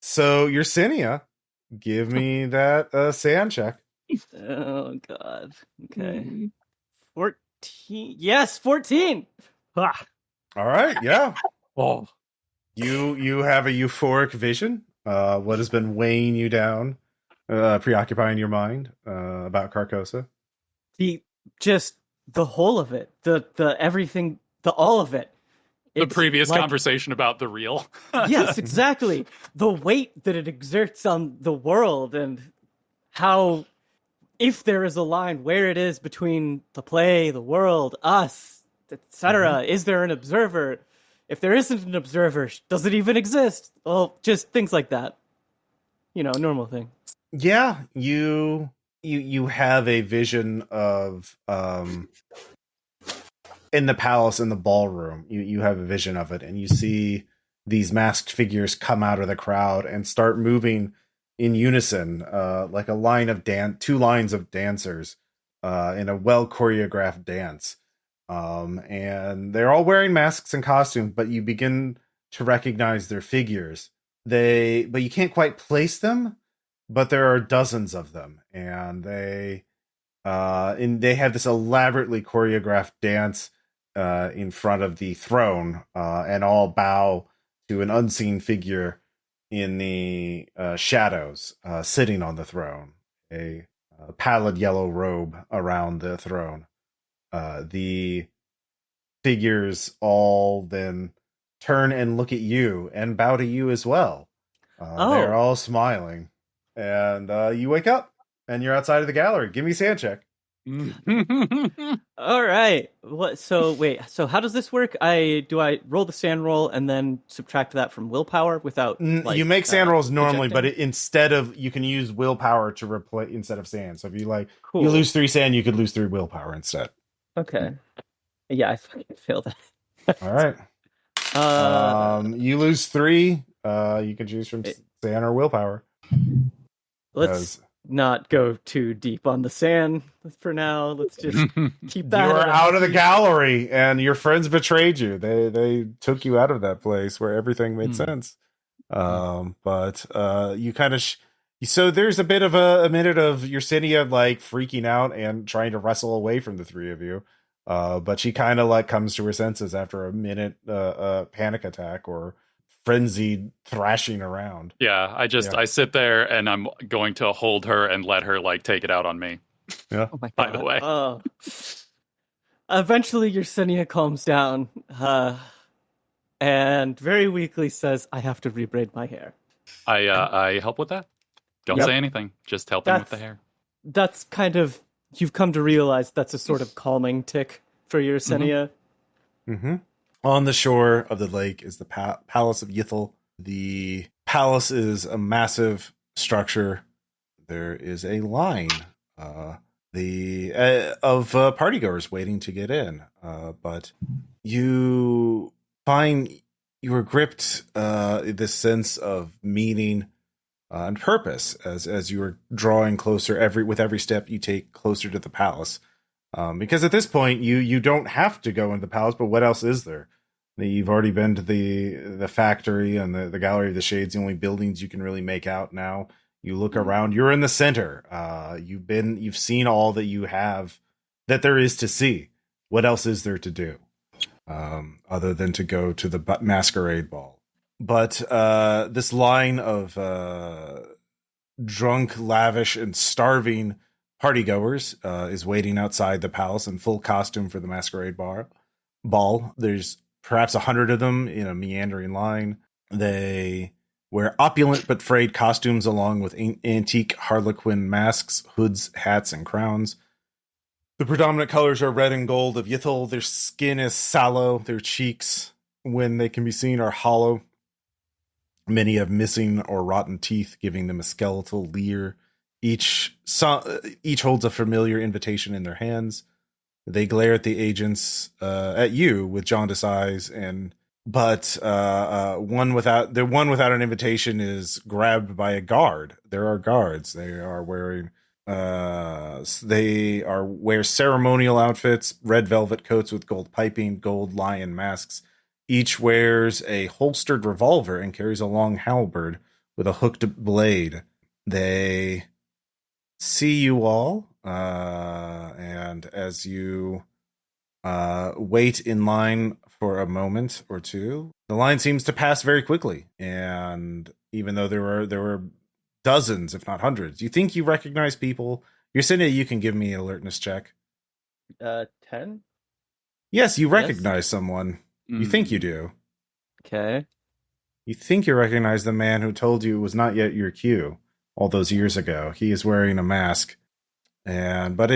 So Yersinia, give me that sand check. Oh God. Okay. 14. Yes, 14. All right. Yeah. Oh. You have a euphoric vision. What has been weighing you down, preoccupying your mind about Carcosa? The whole of it, the everything, all of it. The previous conversation about the real. Yes, exactly. The weight that it exerts on the world, and how, if there is a line, where it is between the play, the world, us, etc. Is there an observer? If there isn't an observer, does it even exist? Well, just things like that. Normal thing. Yeah, you have a vision of in the palace, in the ballroom. You have a vision of it, and you see these masked figures come out of the crowd and start moving in unison, like two lines of dancers in a well choreographed dance. And they're all wearing masks and costumes, but you begin to recognize their figures. But you can't quite place them, but there are dozens of them, and they have this elaborately choreographed dance in front of the throne, and all bow to an unseen figure in the shadows, sitting on the throne, a pallid yellow robe around the throne. The figures all then turn and look at you and bow to you as well. They're all smiling, and you wake up and you're outside of the gallery. Give me a sand check. All right. What? So wait. So how does this work? Do I roll the sand roll and then subtract that from willpower without? You make sand rolls normally, ejecting? but instead of you can use willpower to replace instead of sand. So if you Cool. you lose 3 sand, you could lose 3 willpower instead. Okay. Yeah, I fucking failed that. All right. You lose 3. You can choose from sand or willpower. Let's not go too deep on the sand for now. Let's just keep that. You are out of the gallery, and your friends betrayed you. They took you out of that place where everything made sense. But you kind of. So there's a bit of a minute of Yersinia like freaking out and trying to wrestle away from the 3 of you. But she kind of like comes to her senses after a minute panic attack or frenzied thrashing around. Yeah, I sit there and I'm going to hold her and let her like take it out on me. Yeah. Oh my By God. the way. Eventually Yersinia calms down and very weakly says, I have to rebraid my hair. I help with that. Don't say anything. Just help him with the hair. That's kind of, you've come to realize that's a sort of calming tick for Yersinia. On the shore of the lake is the Palace of Ythel. The palace is a massive structure. There is a line of partygoers waiting to get in. But you find you are gripped this sense of meaning and purpose as you are drawing closer with every step you take closer to the palace. Because at this point you don't have to go into the palace, but what else is there? You've already been to the factory and the Gallery of the Shades, the only buildings you can really make out now. You look around, you're in the center. You've seen all that there is to see. What else is there to do? Other than to go to the masquerade ball. But this line of drunk, lavish, and starving partygoers is waiting outside the palace in full costume for the masquerade ball. There's perhaps 100 of them in a meandering line. They wear opulent but frayed costumes along with antique harlequin masks, hoods, hats, and crowns. The predominant colors are red and gold of Ythel. Their skin is sallow. Their cheeks, when they can be seen, are hollow. Many have missing or rotten teeth, giving them a skeletal leer. Each holds a familiar invitation in their hands. They glare at the agents, at you with jaundiced eyes, but one without an invitation is grabbed by a guard. There are guards. They are wearing wear ceremonial outfits, red velvet coats with gold piping, gold lion masks. Each wears a holstered revolver and carries a long halberd with a hooked blade. They see you all, and as you wait in line for a moment or two, the line seems to pass very quickly. And even though there were dozens, if not hundreds, you think you recognize people. Yersinia, you can give me an alertness check. 10? Yes, you recognize someone. You think you do. Okay. You think you recognize the man who told you it was not yet your cue all those years ago. He is wearing a mask, but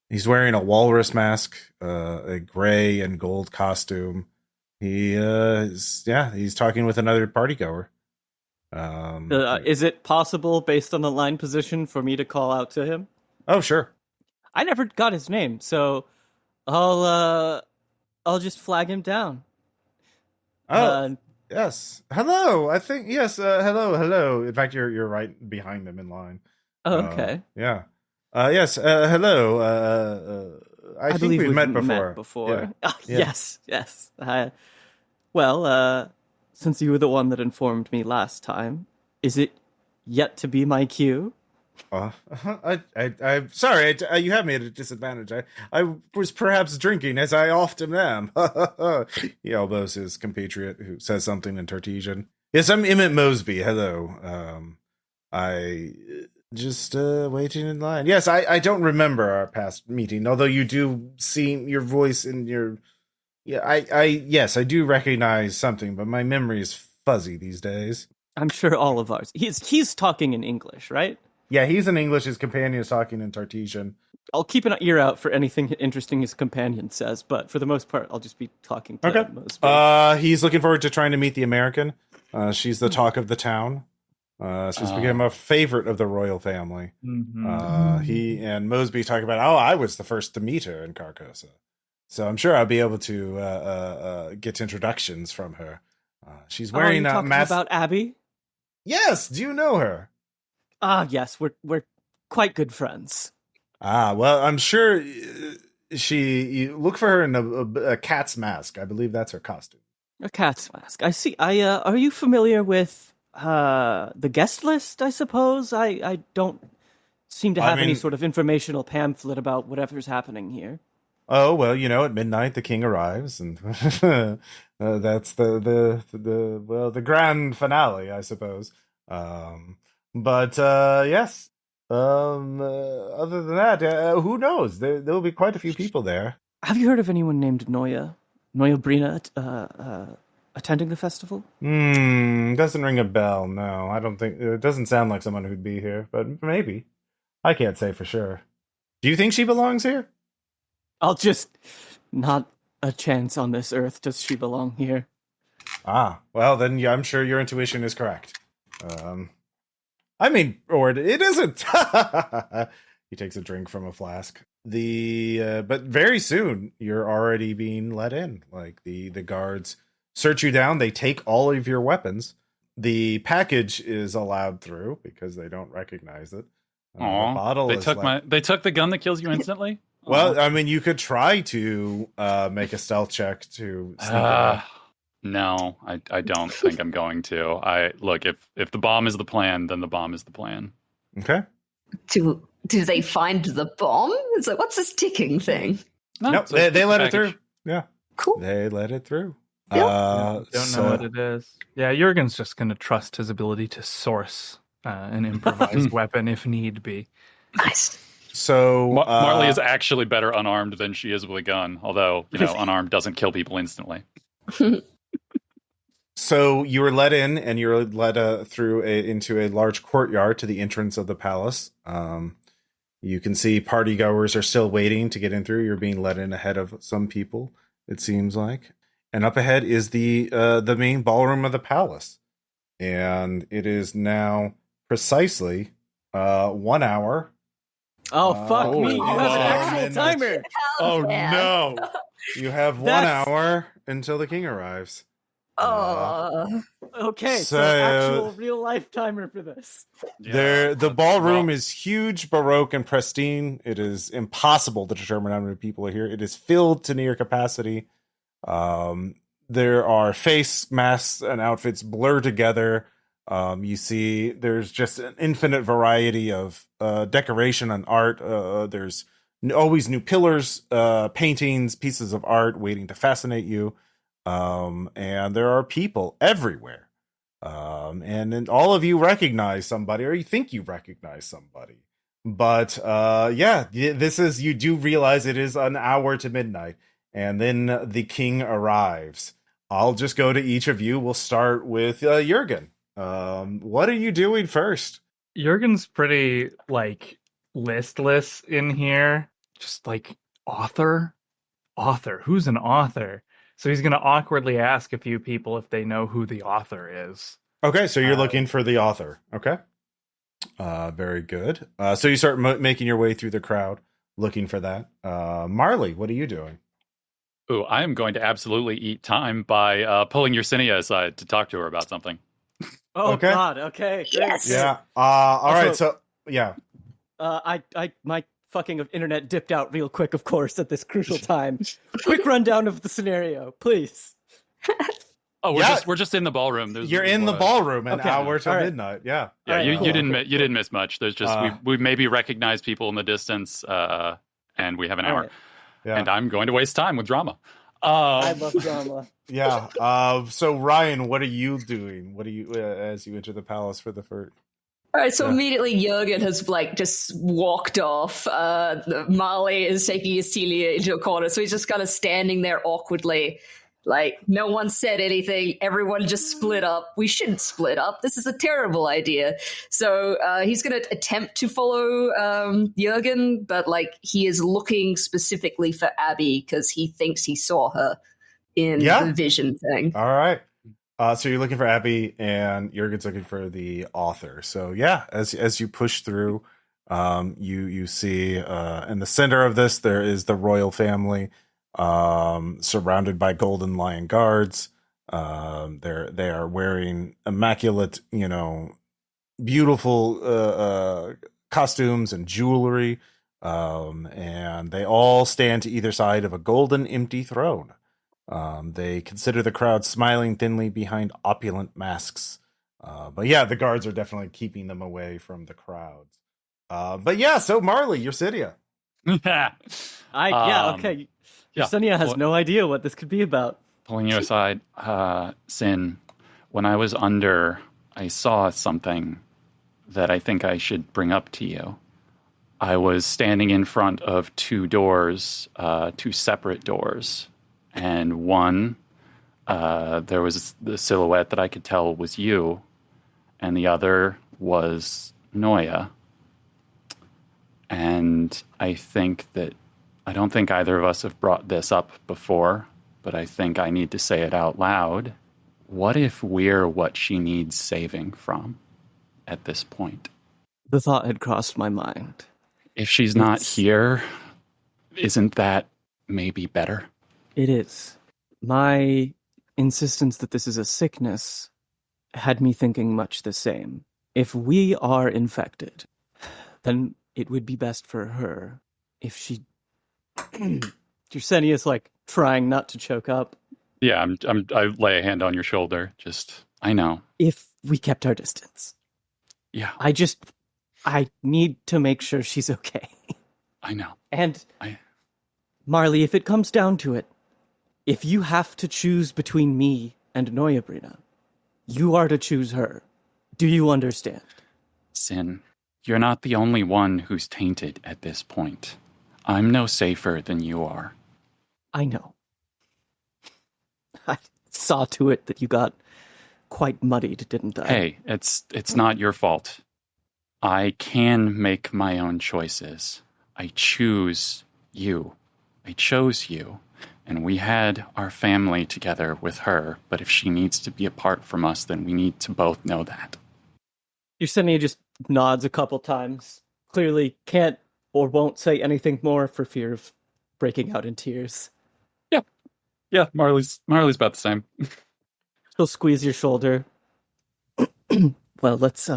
he's wearing a walrus mask, a gray and gold costume. He's talking with another partygoer. Is it possible, based on the line position, for me to call out to him? Oh, sure. I never got his name, so I'll just flag him down. Yes. Hello. I think yes. Hello. In fact, you're right behind them in line. Oh, okay. Yeah. Yes. Hello. I think we've met before. Yeah. Yes. Since you were the one that informed me last time, is it yet to be my cue? I'm sorry. You have me at a disadvantage. I was perhaps drinking, as I often am. He elbows his compatriot, who says something in Tartesian. Yes, I'm Emmett Mosby. Hello. I just waiting in line. Yes, I don't remember our past meeting, although you do seem your voice and your. Yeah, I do recognize something, but my memory is fuzzy these days. I'm sure all of ours. He's talking in English, right? Yeah, he's in English. His companion is talking in Tartesian. I'll keep an ear out for anything interesting his companion says, but for the most part, I'll just be talking to Mosby. He's looking forward to trying to meet the American. She's the talk of the town. She's become a favorite of the royal family. He and Mosby talk about, I was the first to meet her in Carcosa. So I'm sure I'll be able to get introductions from her. She's wearing a mask. About Abby? Yes. Do you know her? Yes. We're quite good friends. Well, I'm sure you look for her in a cat's mask. I believe that's her costume. A cat's mask. I see. Are you familiar with the guest list, I suppose? I don't seem to have any sort of informational pamphlet about whatever's happening here. Oh, well, at midnight the king arrives, and that's the grand finale, I suppose. But yes. Other than that, who knows? There'll be quite a few people there. Have you heard of anyone named Noya Brina attending the festival? Doesn't ring a bell. No, I don't think it doesn't sound like someone who'd be here, but maybe. I can't say for sure. Do you think she belongs here? Not a chance on this earth does she belong here. Well then, yeah, I'm sure your intuition is correct. Or it isn't. He takes a drink from a flask. But very soon you're already being let in. Like the guards search you down. They take all of your weapons. The package is allowed through because they don't recognize it. The bottle they took the gun that kills you instantly. Well, you could try to make a stealth check to sneak it. No, I don't think I'm going to. Look, if the bomb is the plan, then the bomb is the plan. Okay. Do they find the bomb? It's like, what's this ticking thing? No, they let it through. Yeah. Cool. They let it through. Don't know what it is. Yeah, Jørgen's just going to trust his ability to source an improvised weapon if need be. Nice. So Marley is actually better unarmed than she is with a gun, although unarmed doesn't kill people instantly. So you were let in, and you're led into a large courtyard to the entrance of the palace. You can see party goers are still waiting to get in through. You're being let in ahead of some people, it seems like. And up ahead is the main ballroom of the palace, and it is now precisely 1 hour. Oh fuck me! You have an actual timer. Oh no! You have 1 hour until the king arrives. Okay, so actual real life timer for this. The ballroom is huge, baroque, and pristine. It is impossible to determine how many people are here. It is filled to near capacity. There are face masks and outfits blur together. You see there's just an infinite variety of decoration and art. There's always new pillars, paintings, pieces of art waiting to fascinate you. And there are people everywhere. And then all of you recognize somebody, or you think you recognize somebody. But you do realize it is an hour to midnight. And then the king arrives. I'll just go to each of you. We'll start with Jørgen. What are you doing first? Jørgen's pretty listless in here. Just author. Who's an author? So he's going to awkwardly ask a few people if they know who the author is. Okay, so you're looking for the author. Okay. Very good. So you start making your way through the crowd, looking for that. Marley, what are you doing? Ooh, I am going to absolutely eat time by pulling Yersinia aside to talk to her about something. Oh, okay. God. Okay. Great. Yes. Yeah. All right. So, yeah. My fucking internet dipped out real quick, of course, at this crucial time. Quick rundown of the scenario, please. Oh, we're just in the ballroom. You're in the ballroom an hour till midnight. Yeah. Yeah. Right, you didn't miss much. There's just we maybe recognize people in the distance, and we have an hour. Right. Yeah. And I'm going to waste time with drama. I love drama. Yeah. So Ryan, what are you doing? What are you as you enter the palace for the first? All right, so immediately Jørgen has just walked off. Marley is taking Yersinia into a corner, so he's just kind of standing there awkwardly, Like, no one said anything. Everyone just split up. We shouldn't split up. This is a terrible idea. So he's going to attempt to follow Jørgen, but like he is looking specifically for Abby because he thinks he saw her in the vision thing. All right. So you're looking for Abby, and Jørgen's looking for the author. So yeah, as you push through, you see in the center of this there is the royal family, surrounded by golden lion guards. They are wearing immaculate, beautiful costumes and jewelry, and they all stand to either side of a golden empty throne. They consider the crowd smiling thinly behind opulent masks. But yeah, the guards are definitely keeping them away from the crowds. But yeah, so Marley, Yersinia. Okay. Yersinia has no idea what this could be about. Pulling you aside, Sin, when I was under, I saw something that I think I should bring up to you. I was standing in front of two doors, two separate doors. And one, there was the silhouette that I could tell was you, and the other was Noya. And I don't think either of us have brought this up before, but I think I need to say it out loud. What if we're what she needs saving from at this point? The thought had crossed my mind. If she's not here, isn't that maybe better? It is. My insistence that this is a sickness had me thinking much the same. If we are infected, then it would be best for her if she... Yersenia's like trying not to choke up. Yeah, I lay a hand on your shoulder. I know. If we kept our distance. Yeah. I need to make sure she's okay. I know. And Marley, if it comes down to it, if you have to choose between me and Noyabrina, you are to choose her. Do you understand? Sin, you're not the only one who's tainted at this point. I'm no safer than you are. I know. I saw to it that you got quite muddied, didn't I? Hey, it's not your fault. I can make my own choices. I choose you. I chose you. And we had our family together with her, but if she needs to be apart from us, then we need to both know that. Yersinia just nods a couple times. Clearly can't or won't say anything more for fear of breaking out in tears. Yeah, Marley's about the same. She'll squeeze your shoulder. Well, let's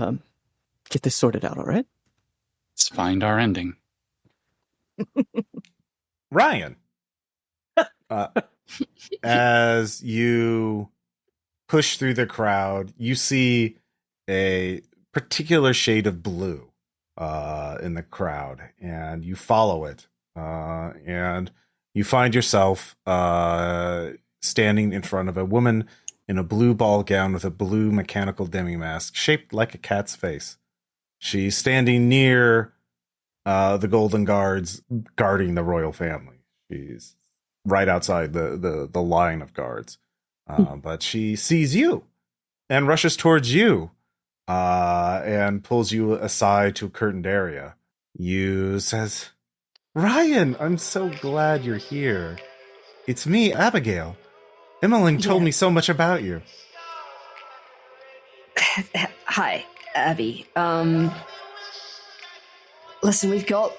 get this sorted out, all right? Let's find our ending. Ryan. As you push through the crowd, you see a particular shade of blue in the crowd, and you follow it, and you find yourself standing in front of a woman in a blue ball gown with a blue mechanical demi-mask shaped like a cat's face. She's standing near the golden guards guarding the royal family. She's right outside the line of guards. But she sees you and rushes towards you and pulls you aside to a curtained area. You says, "Ryan, I'm so glad you're here. It's me, Abigail. Emmeline told me so much about you." Hi, Abby. Listen, we've got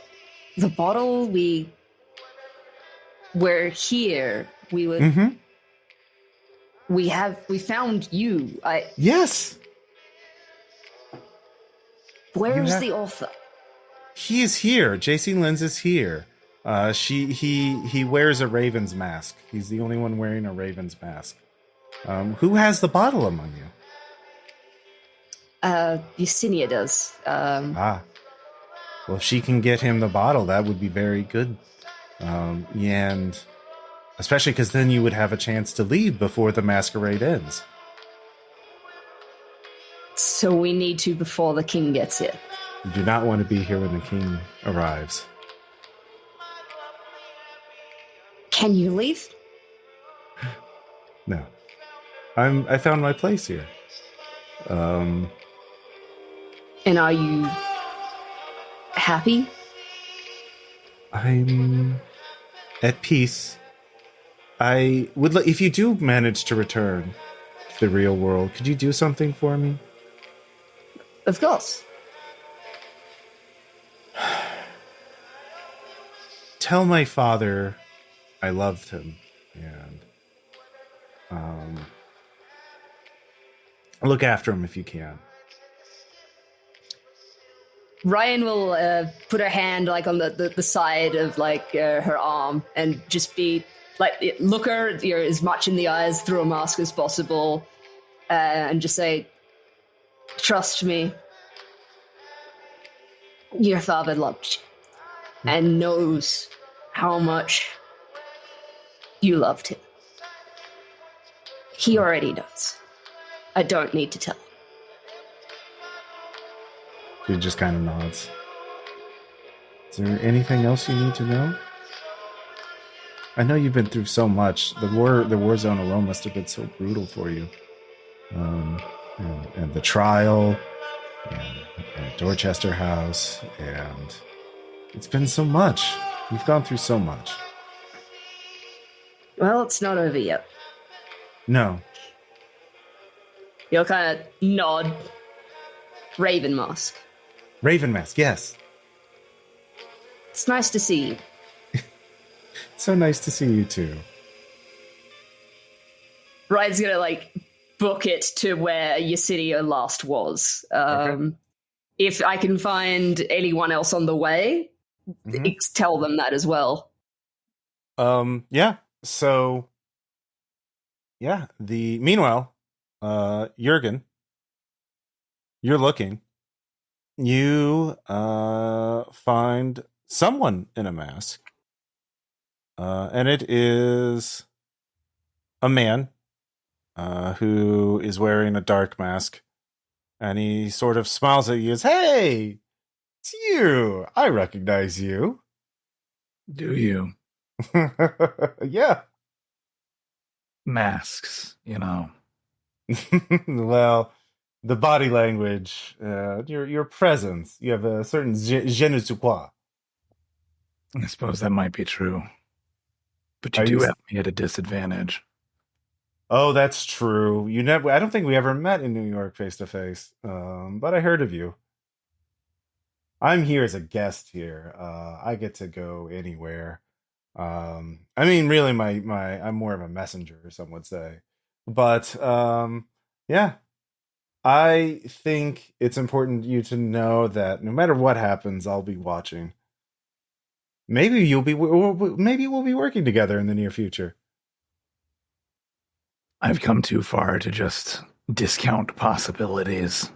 the bottle. We're here. We would. Mm-hmm. We found you. Yes. Where's the author? He is here. JC Lenz is here. He wears a raven's mask. He's the only one wearing a raven's mask. Who has the bottle among you? Yersinia does. Well, if she can get him the bottle, that would be very good. And especially because then you would have a chance to leave before the masquerade ends. So we need to before the king gets here. You do not want to be here when the king arrives. Can you leave? No. I found my place here. And are you happy? I'm at peace. I would if you do manage to return to the real world, could you do something for me? Of course. Tell my father I loved him, and look after him if you can. Ryan will put her hand like on the side of like her arm and just be like, look her as much in the eyes through a mask as possible, and just say, "Trust me, your father loved you and knows how much you loved him. He already knows. I don't need to tell him." He just kind of nods. Is there anything else you need to know? I know you've been through so much. The war zone alone must have been so brutal for you. And the trial, and Dorchester House, and it's been so much. You've gone through so much. Well, it's not over yet. No. You'll kind of nod. Raven Mask. Raven Mask, yes. It's nice to see you. It's so nice to see you too. Ryan's gonna like book it to where Yersinia last was. Okay. If I can find anyone else on the way, tell them that as well. Yeah. So, yeah. Meanwhile, Jørgen, you're looking. You find someone in a mask, and it is a man who is wearing a dark mask, and he sort of smiles at you as, "Hey, it's you. I recognize you." Do you? Yeah. Masks, you know. Well, the body language, your presence, you have a certain je ne sais quoi. I suppose that might be true. But you Are do you- have me at a disadvantage. Oh, that's true. I don't think we ever met in New York face to face. But I heard of you. I'm here as a guest here. I get to go anywhere. I mean, really, I'm more of a messenger, some would say. But yeah, I think it's important you to know that no matter what happens, I'll be watching. Maybe we'll be working together in the near future. I've come too far to just discount possibilities.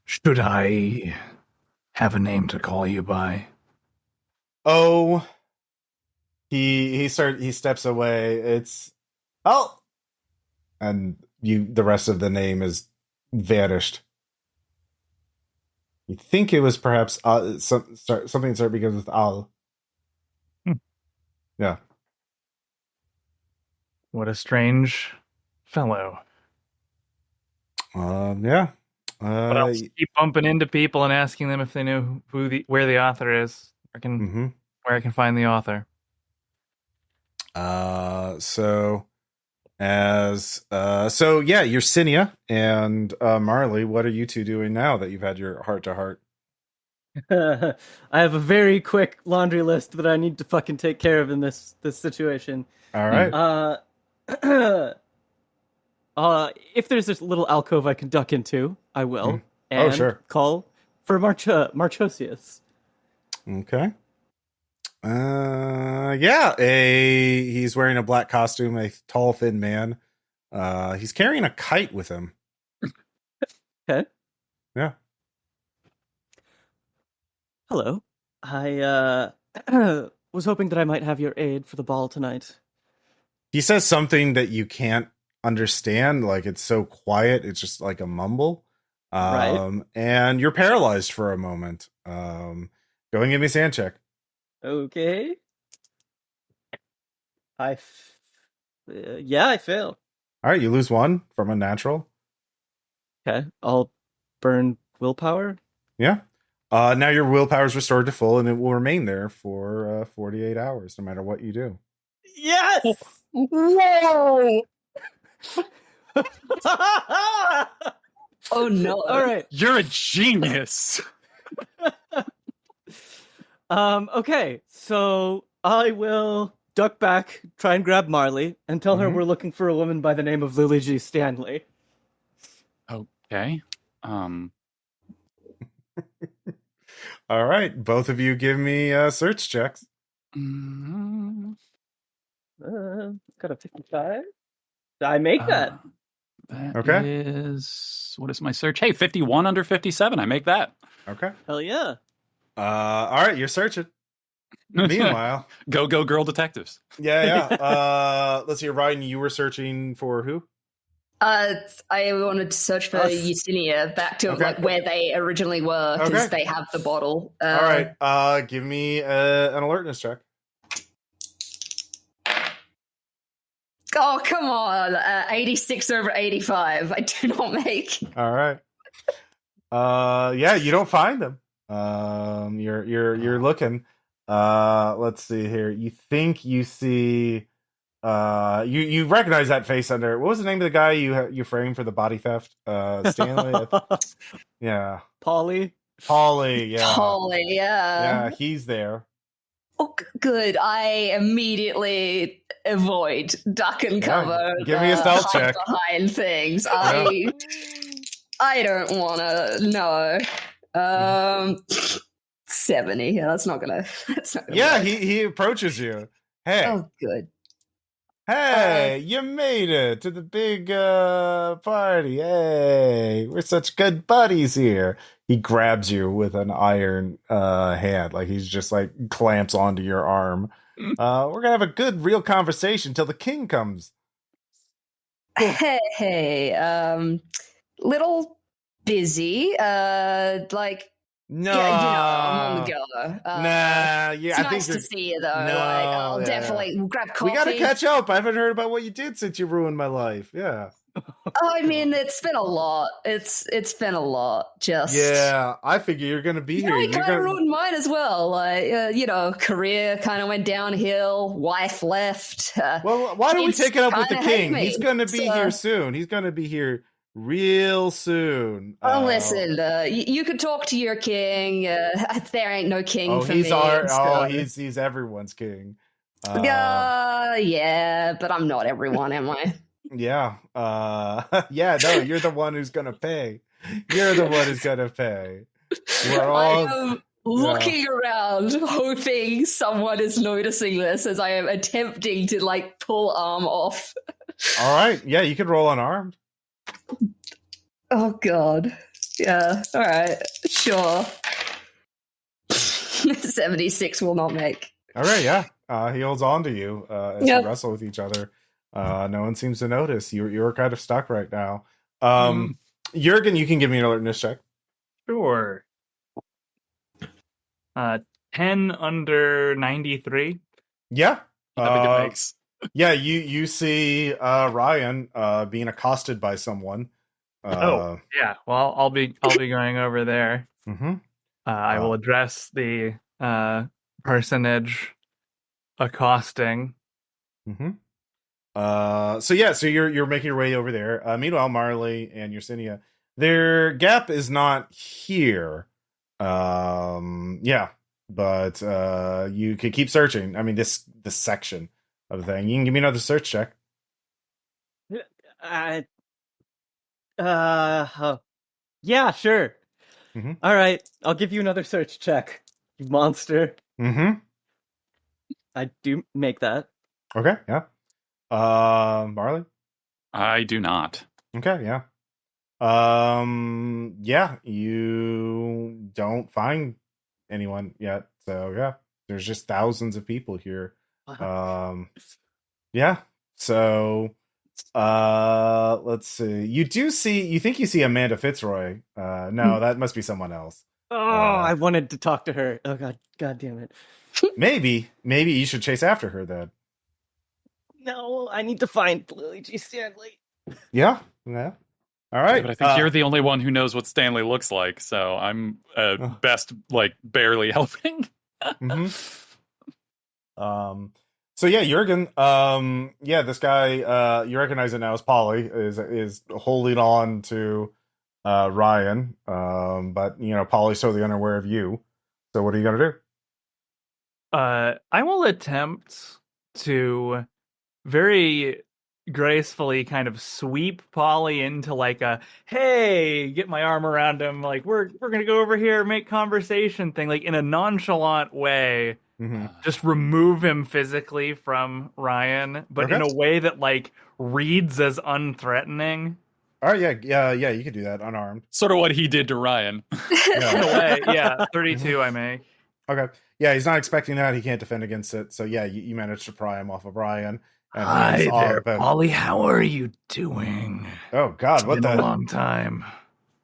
Should I have a name to call you by? Oh, he steps away. It's and the rest of the name is vanished. You think it was perhaps something that begins with Al. Yeah. What a strange fellow. Yeah. But I'll keep bumping into people and asking them if they know where the author is. Where I can find the author. Yersinia and Marley, what are you two doing now that you've had your heart to heart? I have a very quick laundry list that I need to fucking take care of in this situation. All right. If there's this little alcove I can duck into, I will. Oh, sure. Call for Marchosius. Okay. He's wearing a black costume, a tall, thin man. He's carrying a kite with him. Okay. Yeah. Hello. I was hoping that I might have your aid for the ball tonight. He says something that you can't understand, like it's so quiet, it's just like a mumble. Right. And you're paralyzed for a moment. Go and give me a sand check. Okay. Yeah, I fail. All right, you lose 1 from a natural. Okay, I'll burn willpower. Yeah. Now your willpower is restored to full, and it will remain there for 48 hours, no matter what you do. Yes! Whoa! Oh no! All right. You're a genius. Okay, so I will duck back, try and grab Marley, and tell her we're looking for a woman by the name of Lily G. Stanley. Okay. All right, both of you give me search checks. mm, Got a 55. I make that. That Okay. is... What is my search? Hey, 51 under 57. I make that. Okay. Hell yeah. All right, you're searching. Meanwhile, Go girl detectives. yeah. Let's see, Ryan, you were searching for who? I wanted to search for Us. Yersinia back to Okay. like where they originally were because Okay. they have the bottle. All right. Give me an alertness check. Oh come on! 86 over 85. I do not make. All right. Yeah, you don't find them. You're looking. Let's see here. You think you see. You recognize that face under. What was the name of the guy you framed for the body theft? Stanley. Yeah. Polly. Polly. Yeah. Holy, Yeah, he's there. Oh, good. I immediately avoid, duck and cover. Give me a stealth hide check. behind things. I don't want to. No. 70. Yeah, that's not gonna. Yeah, work. he approaches you. Hey, Oh, good. hey, you made it to the big party. Hey, we're such good buddies here. He grabs you with an iron hand, like he's just like clamps onto your arm. We're gonna have a good, real conversation till the king comes. Hey. Little busy. Like. No, Yeah, I'm on the go. Nah, yeah, It's I nice think to you're. see you, though. No, like, I'll yeah. definitely grab coffee. We gotta catch up. I haven't heard about what you did since you ruined my life. Yeah. Oh, I mean, it's been a lot. It's been a lot. Just Yeah, I figure you're gonna be here. he You're kind gonna- of ruined mine as well. Like, career kind of went downhill. Wife left. Well, why don't we kids take it up with the kinda hate king? me, He's gonna be so- here soon. He's gonna be here real soon. Listen, you could talk to your king. There ain't no king for he's me. our. so- He's everyone's king. Yeah, but I'm not everyone, am I? Yeah. Yeah. No, you're the one who's gonna pay. You're the one who's gonna pay. We're all. I am looking around, hoping someone is noticing this as I am attempting to like pull arm off. All right. Yeah, you can roll unarmed. Oh god. Yeah. All right. Sure. 76 will not make. All right. Yeah. He holds on to you as Yep. you wrestle with each other. No one seems to notice. You're kind of stuck right now. Jørgen, you can give me an alertness check. Sure. 10 under 93. Yeah. I think it makes. Yeah, you see Ryan being accosted by someone. Yeah. Well, I'll be going over there. Mhm. I will address the personage accosting. Mhm. So you're making your way over there. Meanwhile, Marley and Yersinia, their gap is not here. Yeah, but you could keep searching. I mean, this section of the thing. You can give me another search check. Yeah, sure. Mhm. All right, I'll give you another search check, you monster. Mm-hmm. I do make that. Okay. Yeah. Marley. I do not. Okay. Yeah. Yeah. You don't find anyone yet. So yeah, there's just thousands of people here. Yeah. So, let's see. You think you see Amanda Fitzroy. No, that must be someone else. Oh, I wanted to talk to her. Oh god damn it. Maybe you should chase after her then. No, I need to find Lily G. Stanley. Yeah. All right. But I think you're the only one who knows what Stanley looks like, so I'm best barely helping. So yeah, Jørgen, this guy, you recognize it now as Polly, is holding on to Ryan, but Polly's totally unaware of you. So what are you gonna do? I will attempt to very gracefully kind of sweep Polly into like a hey, get my arm around him, like we're gonna go over here, make conversation thing, like in a nonchalant way. Just remove him physically from Ryan, but in a way that like reads as unthreatening. All right, yeah, you can do that unarmed. Sort of what he did to Ryan. In a way, yeah. 32 I make. Okay. Yeah, he's not expecting that. He can't defend against it. So yeah, you managed to pry him off of Ryan. And hi there, Polly. How are you doing? Oh God, it's been a long time.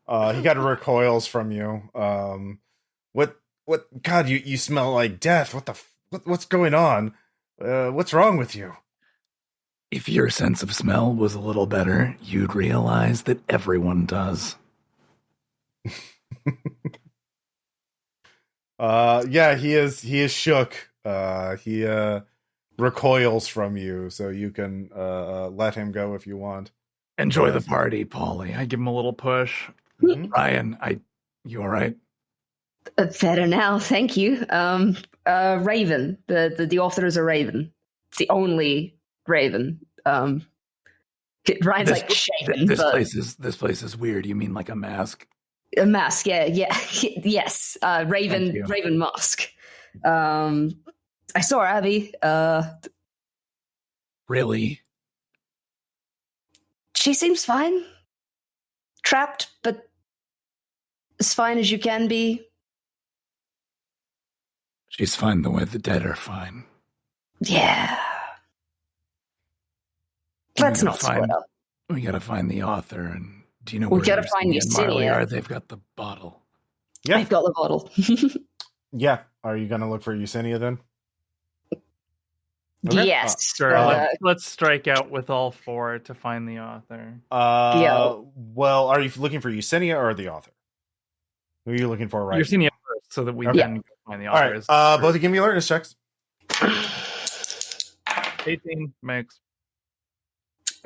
He got recoils from you. What? God, you smell like death. What's going on? What's wrong with you? If your sense of smell was a little better, you'd realize that everyone does. Yeah, he is shook. He recoils from you, so you can let him go if you want. Enjoy the party, Polly. I give him a little push. Ryan, you all right? Better now, thank you. Raven. The author is a raven. It's the only raven. Ryan's like shaken. This place is weird. You mean like a mask? A mask, yeah. Yes. Raven mask. I saw Abby. Really? She seems fine. Trapped, but as fine as you can be. She's fine the way the dead are fine. Yeah. Let's not split up. We gotta find the author, and do you know we where gotta find Marley Yersinia? are? They've got the bottle. Yeah, I've got the bottle. Yeah. Are you gonna look for Yersinia then? Okay. Yes. Sure. Let's strike out with all four to find the author. Yeah. Well, are you looking for Yersinia or the author? Who are you looking for right Yersinia first, so that we can go find the author. All right. Both of you give me alertness checks. 18 makes.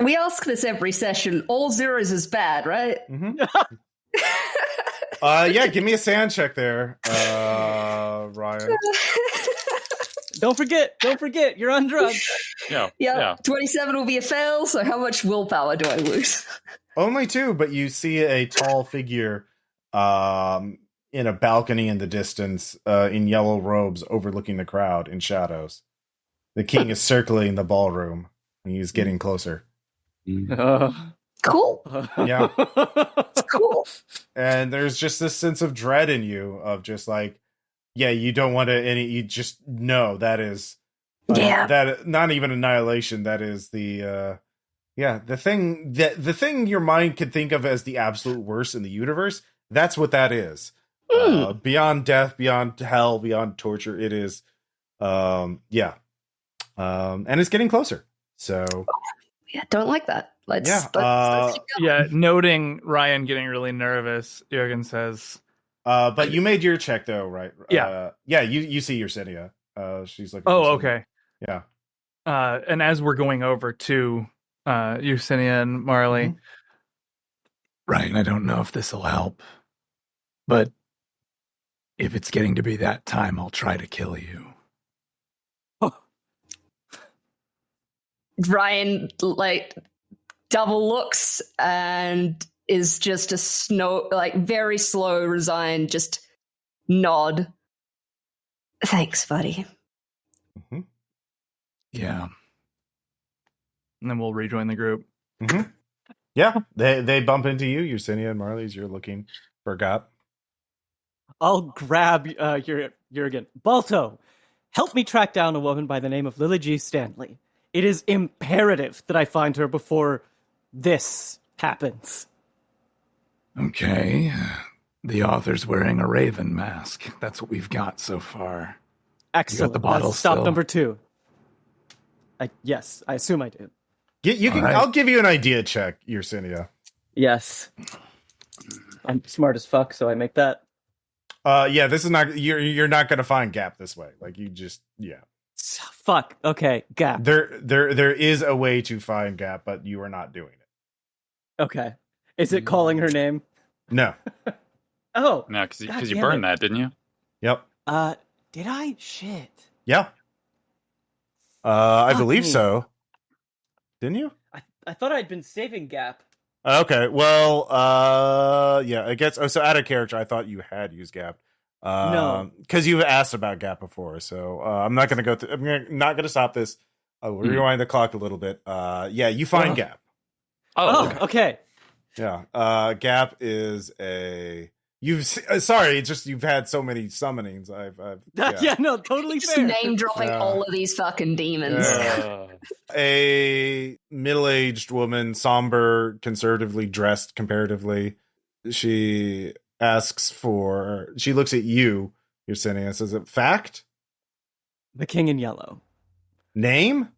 We ask this every session. All zeros is bad, right? Yeah, give me a sand check there, Ryan. Don't forget, you're on drugs. Yeah. 27 will be a fail, so how much willpower do I lose? Only 2, but you see a tall figure in a balcony in the distance, in yellow robes overlooking the crowd in shadows. The king is circling the ballroom. He's getting closer. Cool. Yeah. It's cool. And there's just this sense of dread in you of just like, yeah, you don't want to, you just know that is, that not even annihilation. That is the thing your mind could think of as the absolute worst in the universe. That's what that is. Beyond death, beyond hell, beyond torture. It is, and it's getting closer. So, yeah, don't like that. Let's noting Ryan getting really nervous, Jørgen says, but you made your check though, right? Yeah. You see Yersinia. She's like, okay. Yeah. And as we're going over to Yersinia and Marley, Ryan, I don't know if this will help, but if it's getting to be that time, I'll try to kill you. Ryan double looks and is just very slow, resigned, just nod. Thanks, buddy. Yeah. And then we'll rejoin the group. Yeah, they bump into you, Yersinia and Marley, as you're looking for Gop. I'll grab Jørgen. Balto, help me track down a woman by the name of Lily G. Stanley. It is imperative that I find her before this happens. Okay. The author's wearing a raven mask. That's what we've got so far. Excellent. You got the bottle That's stop still? number 2. Yes, I assume I do. You can. Right. I'll give you an idea check, Yersinia. Yes. I'm smart as fuck, so I make that. Yeah, this is not. You're not going to find gap this way. Like you just. Yeah. Fuck. Okay, gap. There is a way to find gap, but you are not doing it. Okay. Is it calling her name? No. Oh. No, God because you damn burned it. that, didn't you? Yep. Did I? Shit. Yeah. I Fuck believe me. so. Didn't you? I thought I'd been saving gap. Okay. Well, yeah, I guess. Oh, so out of character, I thought you had used gap. No. Because you've asked about gap before. So I'm not going to go through. Not going to stop this. I'll rewind the clock a little bit. Yeah, you find gap. Oh, Oh, okay. Yeah. Gap is a. Sorry, it's just you've had so many summonings. Yeah, no, totally Just fair. name dropping all of these fucking demons. A middle-aged woman, somber, conservatively dressed comparatively. She looks at you, Yersinia, and says, fact? The King in Yellow. Name?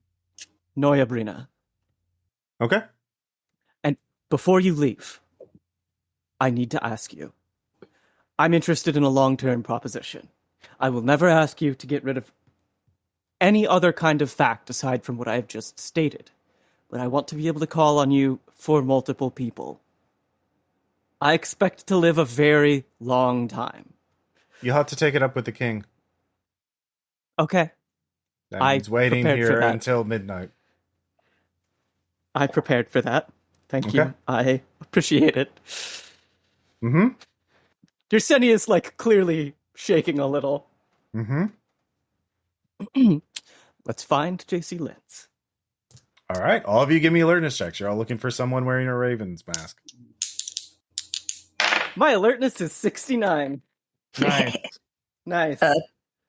Noya Brina. Okay. And before you leave, I need to ask you. I'm interested in a long-term proposition. I will never ask you to get rid of any other kind of fact aside from what I have just stated. But I want to be able to call on you for multiple people. I expect to live a very long time. You'll have to take it up with the king. Okay. That I means waiting prepared for here that. until midnight. I prepared for that. Thank Okay. you. I appreciate it. Mm-hmm. Yersinia is clearly shaking a little. Mm-hmm. Let's find JC Lentz. All right. All of you give me alertness checks. You're all looking for someone wearing a raven's mask. My alertness is 69. Nice. Nice.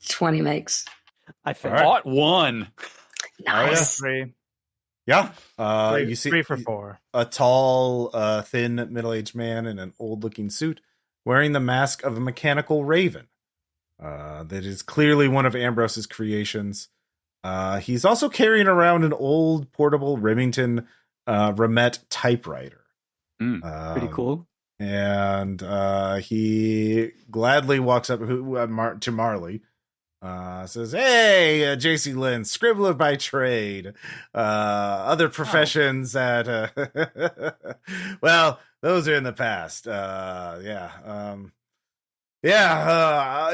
20 makes. I failed. All right. Bought one. Nice. Three. Yeah. Three, You see three for four. a tall, thin, middle-aged man in an old-looking suit wearing the mask of a mechanical raven. That is clearly one of Ambrose's creations. He's also carrying around an old portable Remington Remet typewriter. Pretty cool. And he gladly walks up to Marley. Says, "Hey, J.C. Lynn, scribbler by trade. Other professions that, well, those are in the past.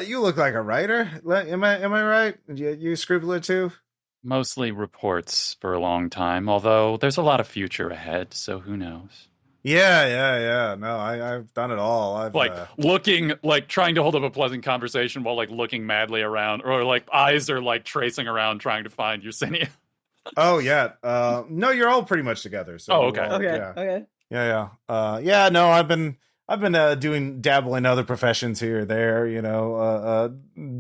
You look like a writer. Am I right? You a scribbler too?" Mostly reports for a long time, although there's a lot of future ahead, so who knows? Yeah. No, I've done it all. I've Trying to hold up a pleasant conversation while looking madly around, or eyes are tracing around trying to find Yersinia. Oh yeah. No, you're all pretty much together. So Oh, okay. Okay. Yeah. No, I've been dabbling in other professions here or there.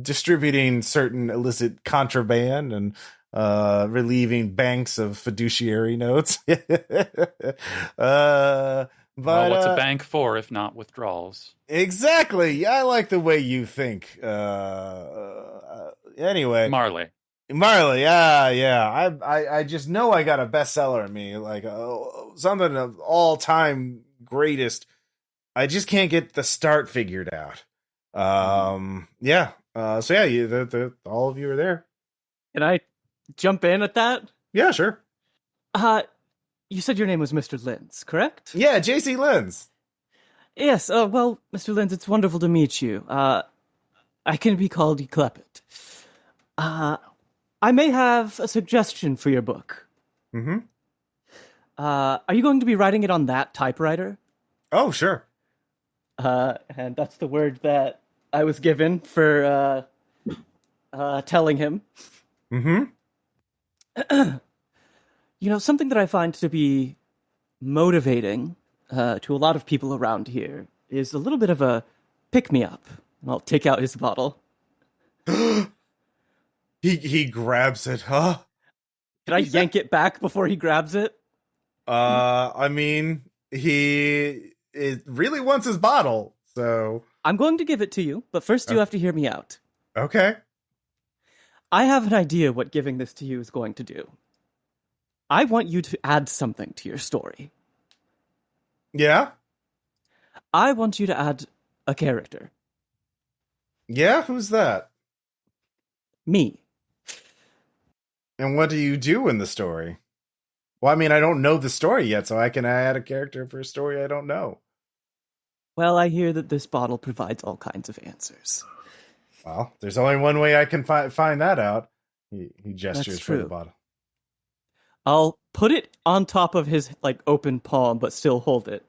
Distributing certain illicit contraband and relieving banks of fiduciary notes. But What's a bank for if not withdrawals? Exactly. Yeah, I like the way you think. Anyway, Marley. Yeah. I just know I got a bestseller in me, something of all time greatest. I just can't get the start figured out. Yeah. So yeah, all of you are there. Can I jump in at that? Yeah, sure. You said your name was Mr. Lentz, correct? Yeah, JC Lentz. Yes. Well, Mr. Lentz, it's wonderful to meet you. I can be called Eclepit. I may have a suggestion for your book. Mm-hmm. Are you going to be writing it on that typewriter? Oh, sure. And that's the word that I was given for telling him. Mm-hmm. Something that I find to be motivating to a lot of people around here is a little bit of a pick-me-up. And I'll take out his bottle. He grabs it, huh? Can I yank it back before he grabs it? I mean, it really wants his bottle, so... I'm going to give it to you, but first you have to hear me out. Okay. I have an idea what giving this to you is going to do. I want you to add something to your story. Yeah? I want you to add a character. Yeah? Who's that? Me. And what do you do in the story? Well, I mean, I don't know the story yet, so I can add a character for a story I don't know. Well, I hear that this bottle provides all kinds of answers. Well, there's only one way I can find that out. He gestures for the bottle. I'll put it on top of his open palm, but still hold it.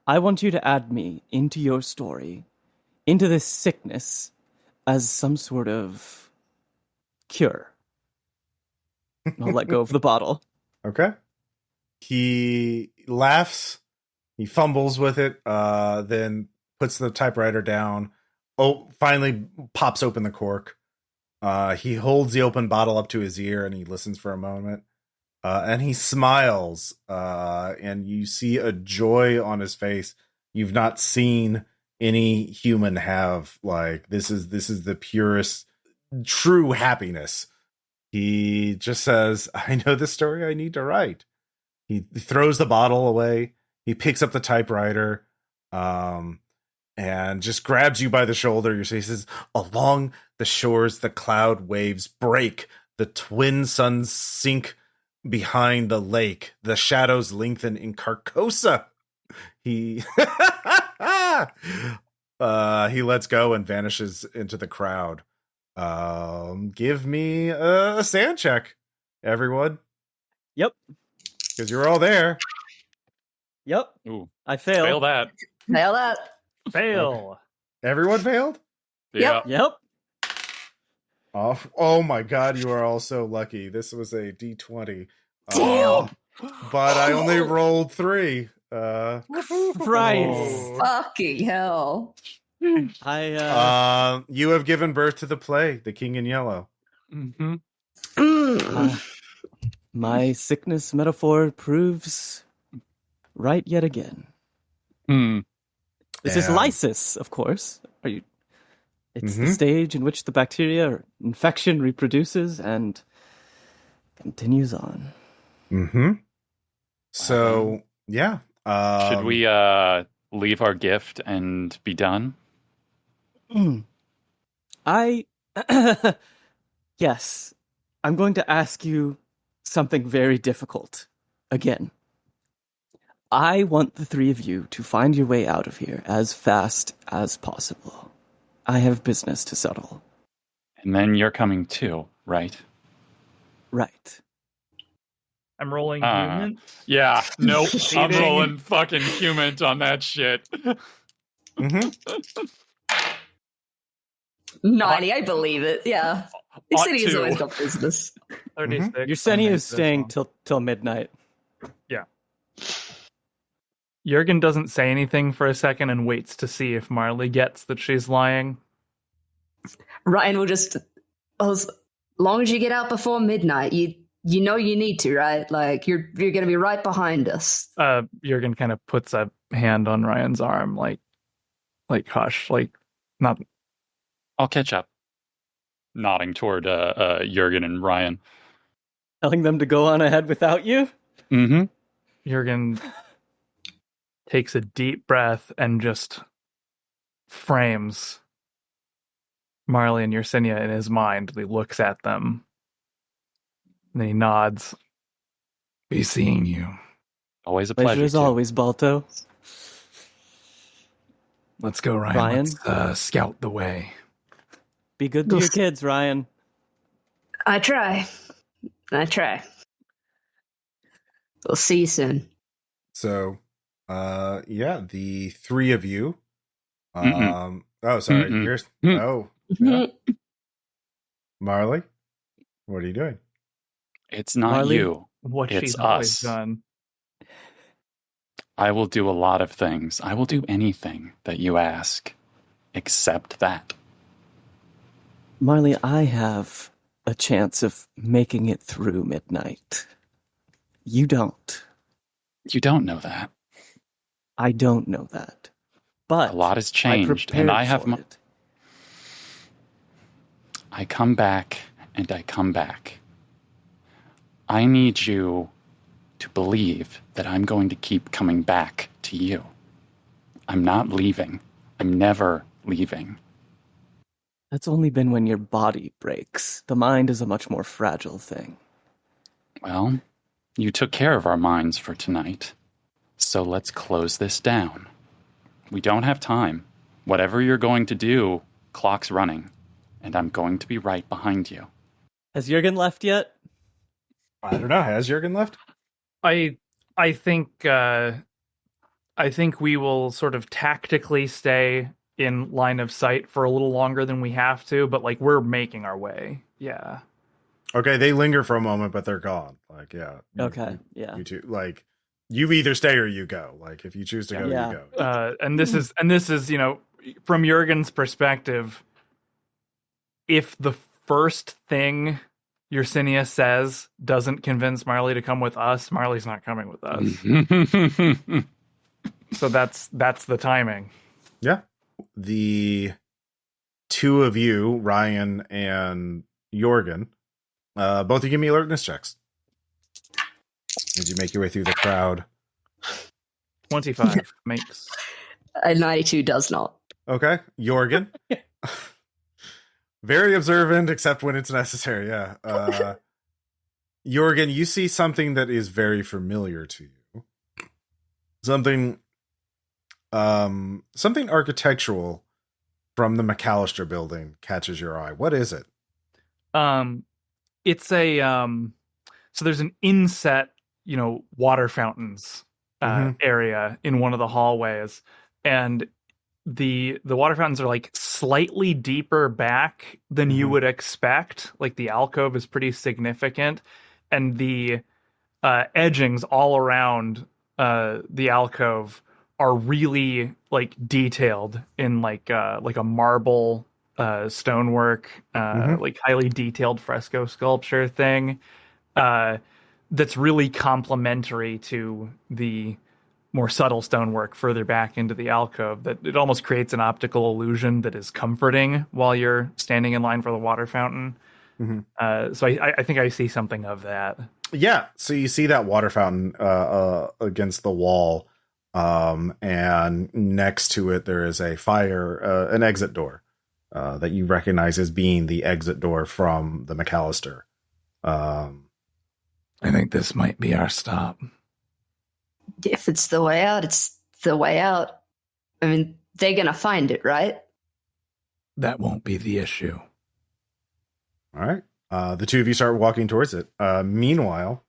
I want you to add me into your story, into this sickness, as some sort of cure. I'll let go of the bottle. Okay. He laughs. He fumbles with it, then puts the typewriter down. Oh, finally pops open the cork. He holds the open bottle up to his ear and he listens for a moment. And he smiles. And you see a joy on his face you've not seen any human have. Like, this is the purest, true happiness. He just says, I know the story I need to write. He throws the bottle away. He picks up the typewriter, and just grabs you by the shoulder. He says, along the shores, the cloud waves break. The twin suns sink behind the lake. The shadows lengthen in Carcosa. He lets go and vanishes into the crowd. Give me a sand check, everyone. Yep. Because you're all there. Yep. Ooh, I failed. fail that. Nail that. Fail. Everyone failed? Yeah. Yep. Oh my god, you are all so lucky. This was a D20. Damn. But I only rolled 3. Christ. Fucking hell. You have given birth to the play, The King in Yellow. Mm-hmm. My sickness metaphor proves right yet again. This is lysis, of course. It's the stage in which the bacteria or infection reproduces and continues on. So, yeah. Should we leave our gift and be done? Yes. I'm going to ask you something very difficult. Again. I want the 3 of you to find your way out of here as fast as possible. I have business to settle. And then you're coming too, right? Right. I'm rolling human. Yeah, nope. I'm Cheating. rolling fucking human on that shit. 90, I believe it. Yeah. The Ought city has to. always got business. 36. Yersinia I is made staying this one. till midnight. Yeah. Jørgen doesn't say anything for a second and waits to see if Marley gets that she's lying. Ryan will just, as long as you get out before midnight, you know you need to, right? Like, you're going to be right behind us. Jørgen kind of puts a hand on Ryan's arm, like hush, not. I'll catch up. Nodding toward Jørgen and Ryan. Telling them to go on ahead without you? Jørgen takes a deep breath and just frames Marley and Yersinia in his mind. He looks at them. And then he nods. Be seeing you. Always a Pleasure pleasure. as always, Balto. Let's go, Ryan. Ryan? Let's scout the way. Be good to your kids, Ryan. I try. We'll see you soon. So, the 3 of you. Oh, sorry. Here's yeah. Marley, what are you doing? It's not Marley? you. What It's she's always us. done. I will do a lot of things. I will do anything that you ask, except that. Marley, I have a chance of making it through midnight. You don't. You don't know that. I don't know that. But A lot has changed, and I have it. I come back, and I come back. I need you to believe that I'm going to keep coming back to you. I'm not leaving. I'm never leaving. That's only been when your body breaks. The mind is a much more fragile thing. Well, you took care of our minds for tonight. So let's close this down. We don't have time. Whatever you're going to do, clock's running, and I'm going to be right behind you. Has Jørgen left yet? I don't know. Has Jørgen left? I think we will sort of tactically stay in line of sight for a little longer than we have to, but like we're making our way. Yeah. Okay, they linger for a moment, but they're gone. Like, yeah. Okay, yeah. You two, like, you either stay or you go. Like, if you choose to go, Yeah. you go. And this is, from Jørgen's perspective, if the first thing Yersinia says doesn't convince Marley to come with us, Marley's not coming with us. So that's the timing. Yeah. The two of you, Ryan and Jørgen, both of you give me alertness checks as you make your way through the crowd. 25 makes... A 92 does not. Okay. Jørgen. Very observant, except when it's necessary, yeah. Jørgen, you see something that is very familiar to you. Something architectural from the McAllister building catches your eye. What is it? It's a so there's an inset, water fountains area in one of the hallways, and the water fountains are like slightly deeper back than you would expect. Like the alcove is pretty significant, and the edgings all around the alcove are really like detailed in like a marble stonework, like highly detailed fresco sculpture thing that's really complementary to the more subtle stonework further back into the alcove. That it almost creates an optical illusion that is comforting while you're standing in line for the water fountain. So I think I see something of that. Yeah, so you see that water fountain against the wall, and next to it there is an exit door that you recognize as being the exit door from the McAllister. I think this might be our stop. If it's the way out, it's the way out. I mean, they're going to find it, right? That won't be the issue. All right. The two of you start walking towards it. Meanwhile,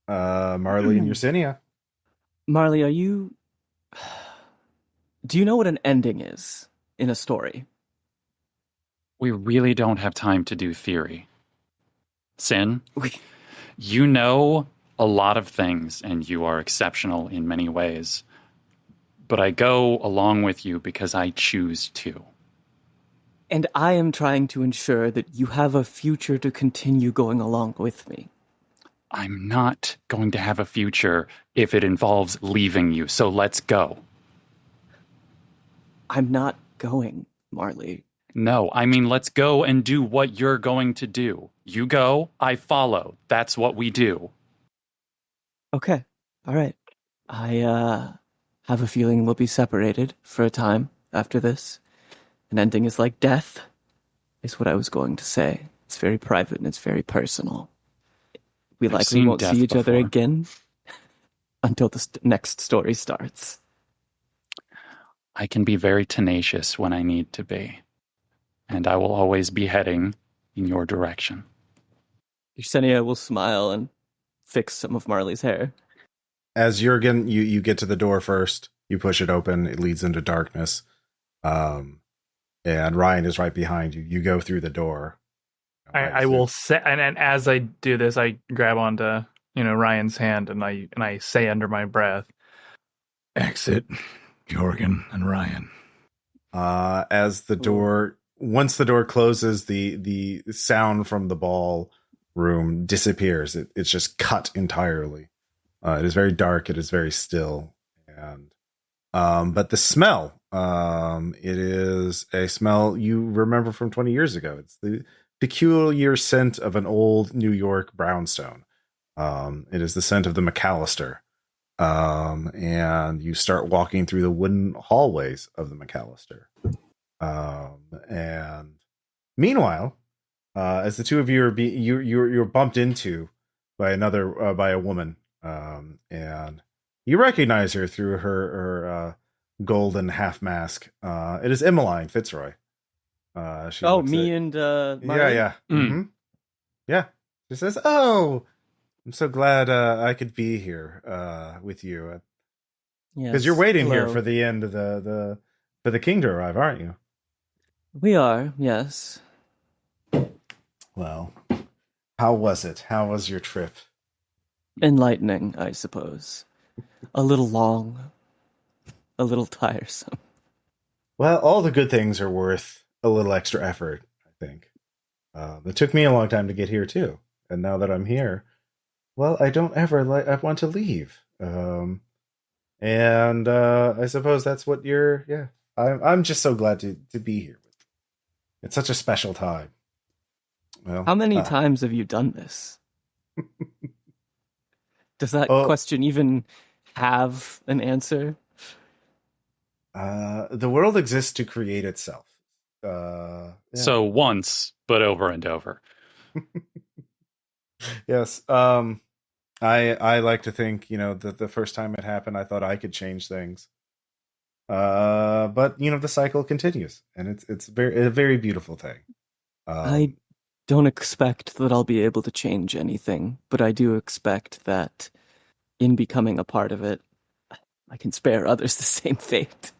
Marley and Yersinia. Marley, do you know what an ending is in a story? We really don't have time to do theory. Sin, you know a lot of things, and you are exceptional in many ways. But I go along with you because I choose to. And I am trying to ensure that you have a future to continue going along with me. I'm not going to have a future if it involves leaving you, so let's go. I'm not going, Marley. No, I mean, let's go and do what you're going to do. You go, I follow. That's what we do. Okay, all right. I have a feeling we'll be separated for a time after this. An ending is like death, is what I was going to say. It's very private and it's very personal. We likely won't see each other again until the next story starts. I can be very tenacious when I need to be. And I will always be heading in your direction. Yersinia will smile and fix some of Marley's hair. As Jørgen, you get to the door first. You push it open. It leads into darkness. And Ryan is right behind you. You go through the door. I will say, and as I do this, I grab onto Ryan's hand and I say under my breath, "Exit, Jørgen and Ryan." As the door, once the door closes, the sound from the ballroom disappears. It's just cut entirely. It is very dark. It is very still, and but the smell. It is a smell you remember from 20 years ago. It's the peculiar scent of an old New York brownstone. It is the scent of the McAllister. And you start walking through the wooden hallways of the McAllister. And meanwhile, as the two of you you're bumped into by a woman, and you recognize her through her golden half mask. It is Emmeline Fitzroy. Me and Marley? Yeah. Mm-hmm. Yeah. She says, "Oh, I'm so glad I could be here with you, because you're waiting here for the end of for the king to arrive, aren't you?" We are, yes. Well, how was it? How was your trip? Enlightening, I suppose. A little long. A little tiresome. Well, all the good things are worth a little extra effort, I think. It took me a long time to get here, too. And now that I'm here, well, I don't ever I want to leave. And I suppose that's what I'm just so glad to be here. It's such a special time. Well, how many times have you done this? Does that question even have an answer? The world exists to create itself. Yeah. So once, but over and over. Yes. I like to think, that the first time it happened, I thought I could change things. But the cycle continues, and it's a very beautiful thing. I don't expect that I'll be able to change anything, but I do expect that in becoming a part of it, I can spare others the same fate.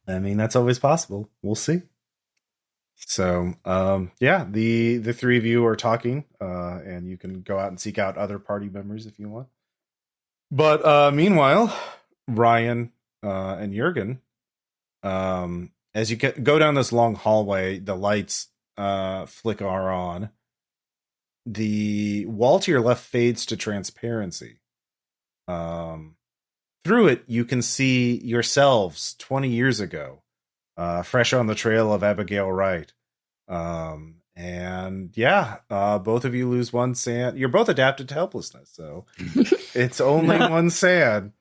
I mean, that's always possible. We'll see. So, the three of you are talking, and you can go out and seek out other party members if you want. But meanwhile, Ryan and Jørgen, as you go down this long hallway, the lights flicker on. The wall to your left fades to transparency. Through it, you can see yourselves 20 years ago, fresh on the trail of Abigail Wright. Both of you lose one sand. You're both adapted to helplessness, so it's only one sand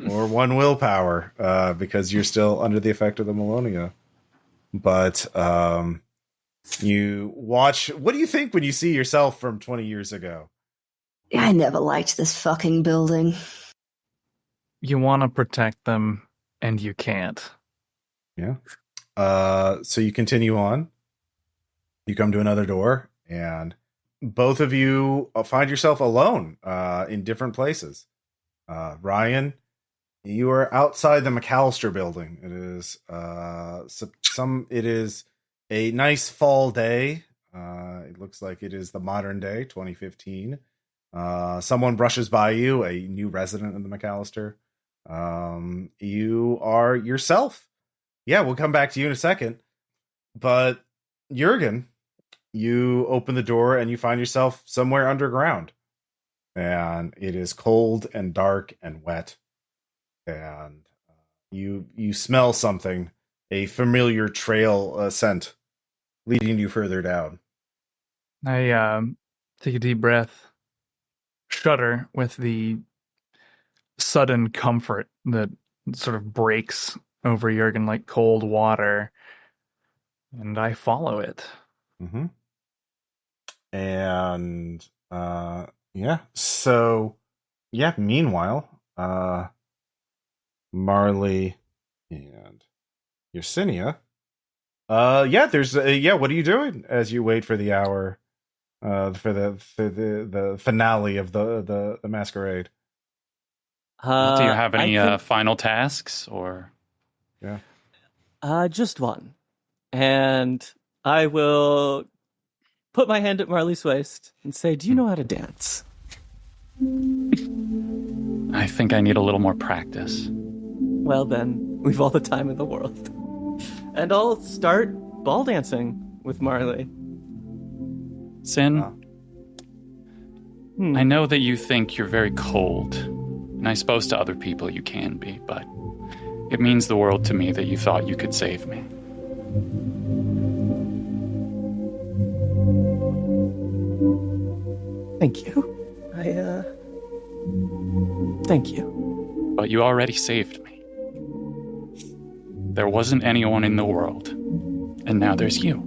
or one willpower, because you're still under the effect of the Melonia. But you watch. What do you think when you see yourself from 20 years ago? I never liked this fucking building. You want to protect them, and you can't. Yeah. So you continue on. You come to another door, and both of you find yourself alone in different places. Ryan, you are outside the McAllister building. It is It is a nice fall day. It looks like it is the modern day, 2015. Someone brushes by you, a new resident of the McAllister. You are yourself. Yeah, we'll come back to you in a second. But Jørgen, you open the door and you find yourself somewhere underground. And it is cold and dark and wet. And you smell something, a familiar trail scent leading you further down. I take a deep breath, shudder with the sudden comfort that sort of breaks over Jørgen like cold water, and I follow it. Mm-hmm. And meanwhile, Marley and Yersinia, what are you doing as you wait for the hour for the finale of the masquerade? Do you have any final tasks, or? Yeah. Just one. And I will put my hand at Marley's waist and say, "Do you know how to dance?" I think I need a little more practice. Well then, we've all the time in the world. And I'll start ball dancing with Marley. Sin, I know that you think you're very cold, and I suppose to other people you can be, but it means the world to me that you thought you could save me. Thank you. Thank you. But you already saved me. There wasn't anyone in the world, and now there's you.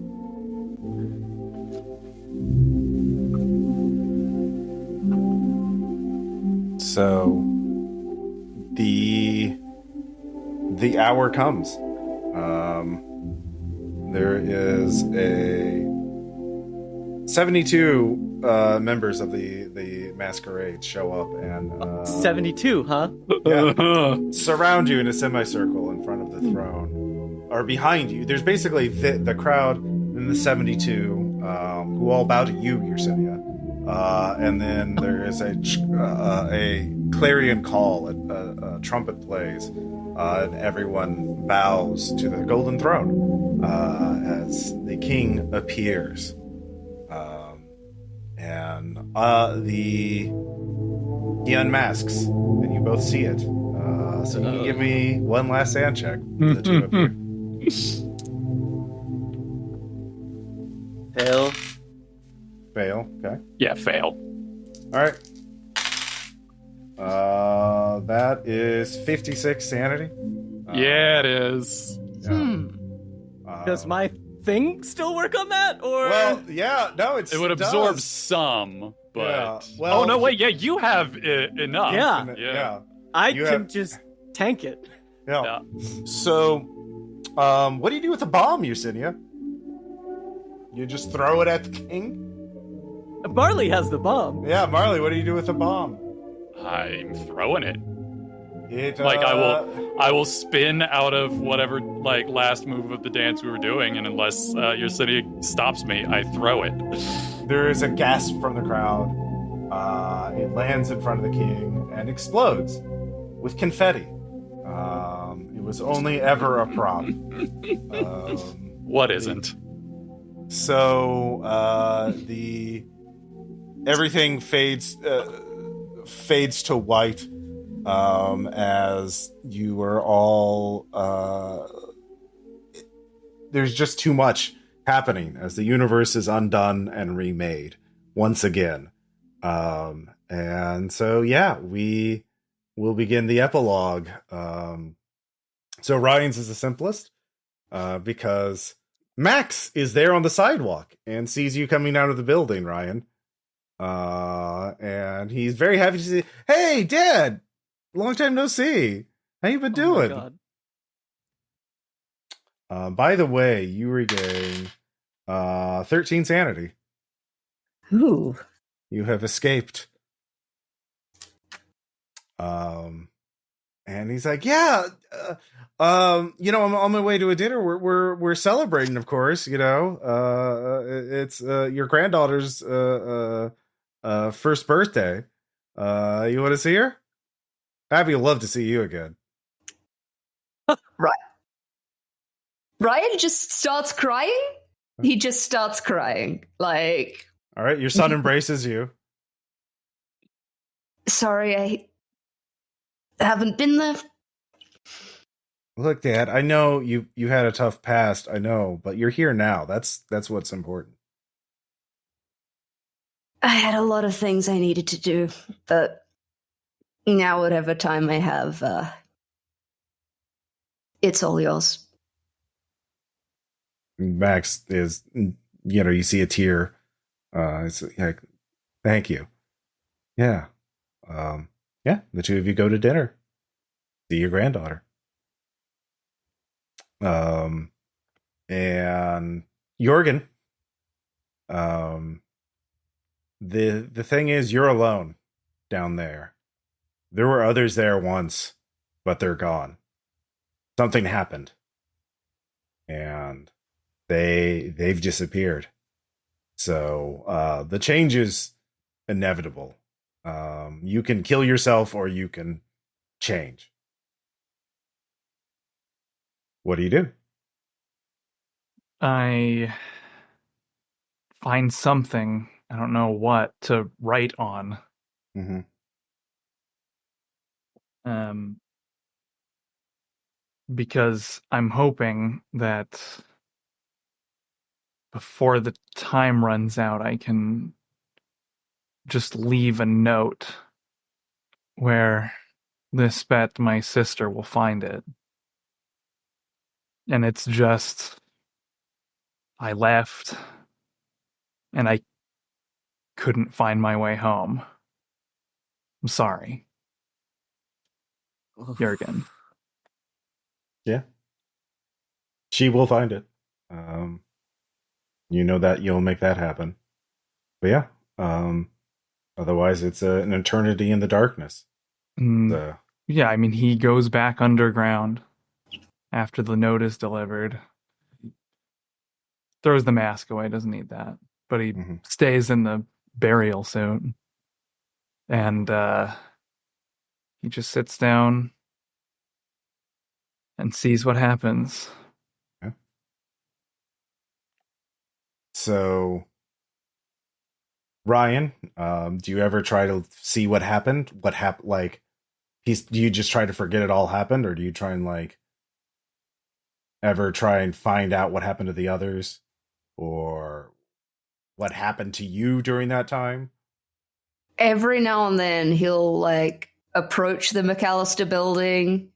So the hour comes. There is a 72 members of the masquerade show up and 72, huh? surround you in a semicircle in front of the throne, or behind you. There's basically the crowd and the 72 who all bow to you, Yersinia. And then there is a clarion call, a trumpet plays, and everyone bows to the golden throne as the king appears. And he unmasks, and you both see it. So you can give me one last sand check, the two of you. Fail. Fail, okay. Yeah, fail. All right. That is 56 sanity. Yeah, it is. Yeah. Does my thing still work on that? Or Well, yeah, no, It would absorb does. some, but... Yeah, well- oh, no, wait, yeah, you have enough. Yeah. Yeah. I you can have- just tank it. Yeah. Yeah. So, what do you do with the bomb, Yersinia? You just throw it at the king? Marley has the bomb. Yeah, Marley, what do you do with the bomb? I'm throwing it. It Like, I will spin out of whatever, like, last move of the dance we were doing, and unless Yersinia stops me, I throw it. There is a gasp from the crowd. It lands in front of the king and explodes with confetti. It was only ever a prop. What isn't? So everything fades to white as you are all. There's just too much happening as the universe is undone and remade once again. And so we will begin the epilogue. So Ryan's is the simplest because Max is there on the sidewalk and sees you coming out of the building, Ryan. And he's very happy to see. Hey, Dad! Long time no see. How you been doing? Oh my God. By the way, you regain 13 sanity. Ooh. You have escaped. And he's like, yeah, I'm on my way to a dinner. We're celebrating, of course. It's your granddaughter's first birthday. You want to see her? Abby will love to see you again. Right. Ryan just starts crying. He just starts crying. Like, All right, your son embraces you. sorry, I haven't been there. Look, Dad, I know you had a tough past. I know, but you're here now. That's what's important. I had a lot of things I needed to do, but now whatever time I have, it's all yours. Max is, you see a tear. It's like, thank you. Yeah. The two of you go to dinner. See your granddaughter. And Jørgen, the thing is, you're alone down there. There were others there once, but they're gone. Something happened. And they've disappeared. So the change is inevitable. You can kill yourself or you can change. What do you do? I find something, I don't know what, to write on. Mm-hmm. Because I'm hoping that before the time runs out, I can just leave a note where Lisbeth, my sister, will find it. And it's just, I left, and I couldn't find my way home. I'm sorry. Jørgen. Yeah. She will find it. You know that you'll make that happen. But yeah. Otherwise, it's an eternity in the darkness. So. Yeah, I mean, he goes back underground after the note is delivered. Throws the mask away, doesn't need that. But he stays in the burial suit. And he just sits down and sees what happens. Okay. So, Ryan, do you ever try to see what happened? What happened? Like, do you just try to forget it all happened, or do you try and ever try and find out what happened to the others, or what happened to you during that time? Every now and then he'll approach the McAllister building,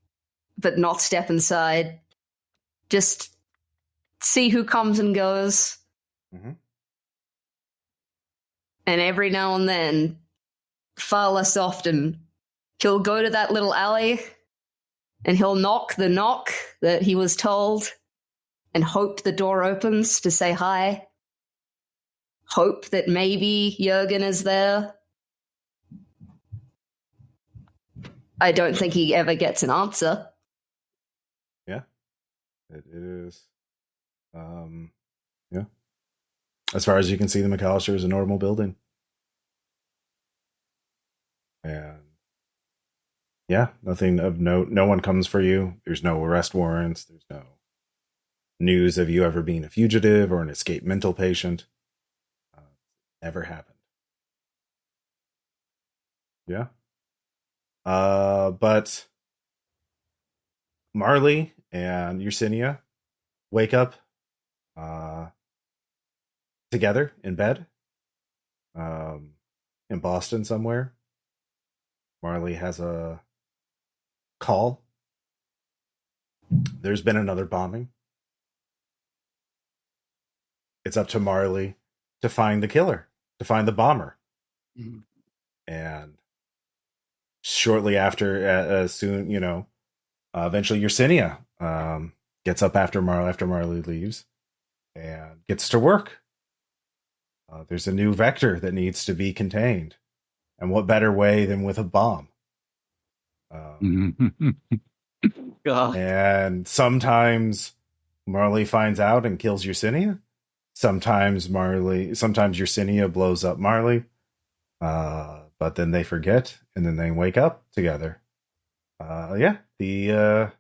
but not step inside. Just see who comes and goes. Mm-hmm. And every now and then, far less often, he'll go to that little alley and he'll knock the knock that he was told and hope the door opens to say hi. Hope that maybe Jørgen is there. I don't think he ever gets an answer. Yeah, it is. Yeah. As far as you can see, the McAllister is a normal building. And yeah, nothing of note. No one comes for you. There's no arrest warrants. There's no news of you ever being a fugitive or an escaped mental patient. Never happened. Yeah. But Marley and Yersinia wake up together in bed in Boston somewhere. Marley has a call. There's been another bombing. It's up to Marley to find the killer, to find the bomber. Mm-hmm. And shortly after, soon, eventually Yersinia gets up after Marley leaves and gets to work. There's a new vector that needs to be contained. And what better way than with a bomb? And sometimes Marley finds out and kills Yersinia. Sometimes Yersinia blows up Marley. But then they forget, and then they wake up together. There's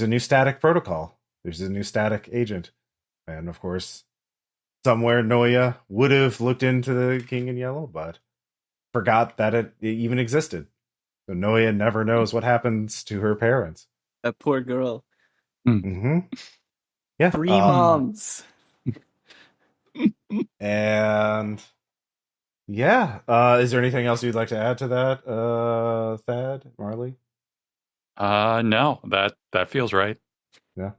a new static protocol. There's a new static agent. And of course, somewhere Noya would have looked into the King in Yellow, but forgot that it even existed. So Noya never knows what happens to her parents. That poor girl. Mm-hmm. Yeah. 3 moms. And yeah, is there anything else you'd like to add to that, Thad, Marley? No, that feels right. Yeah.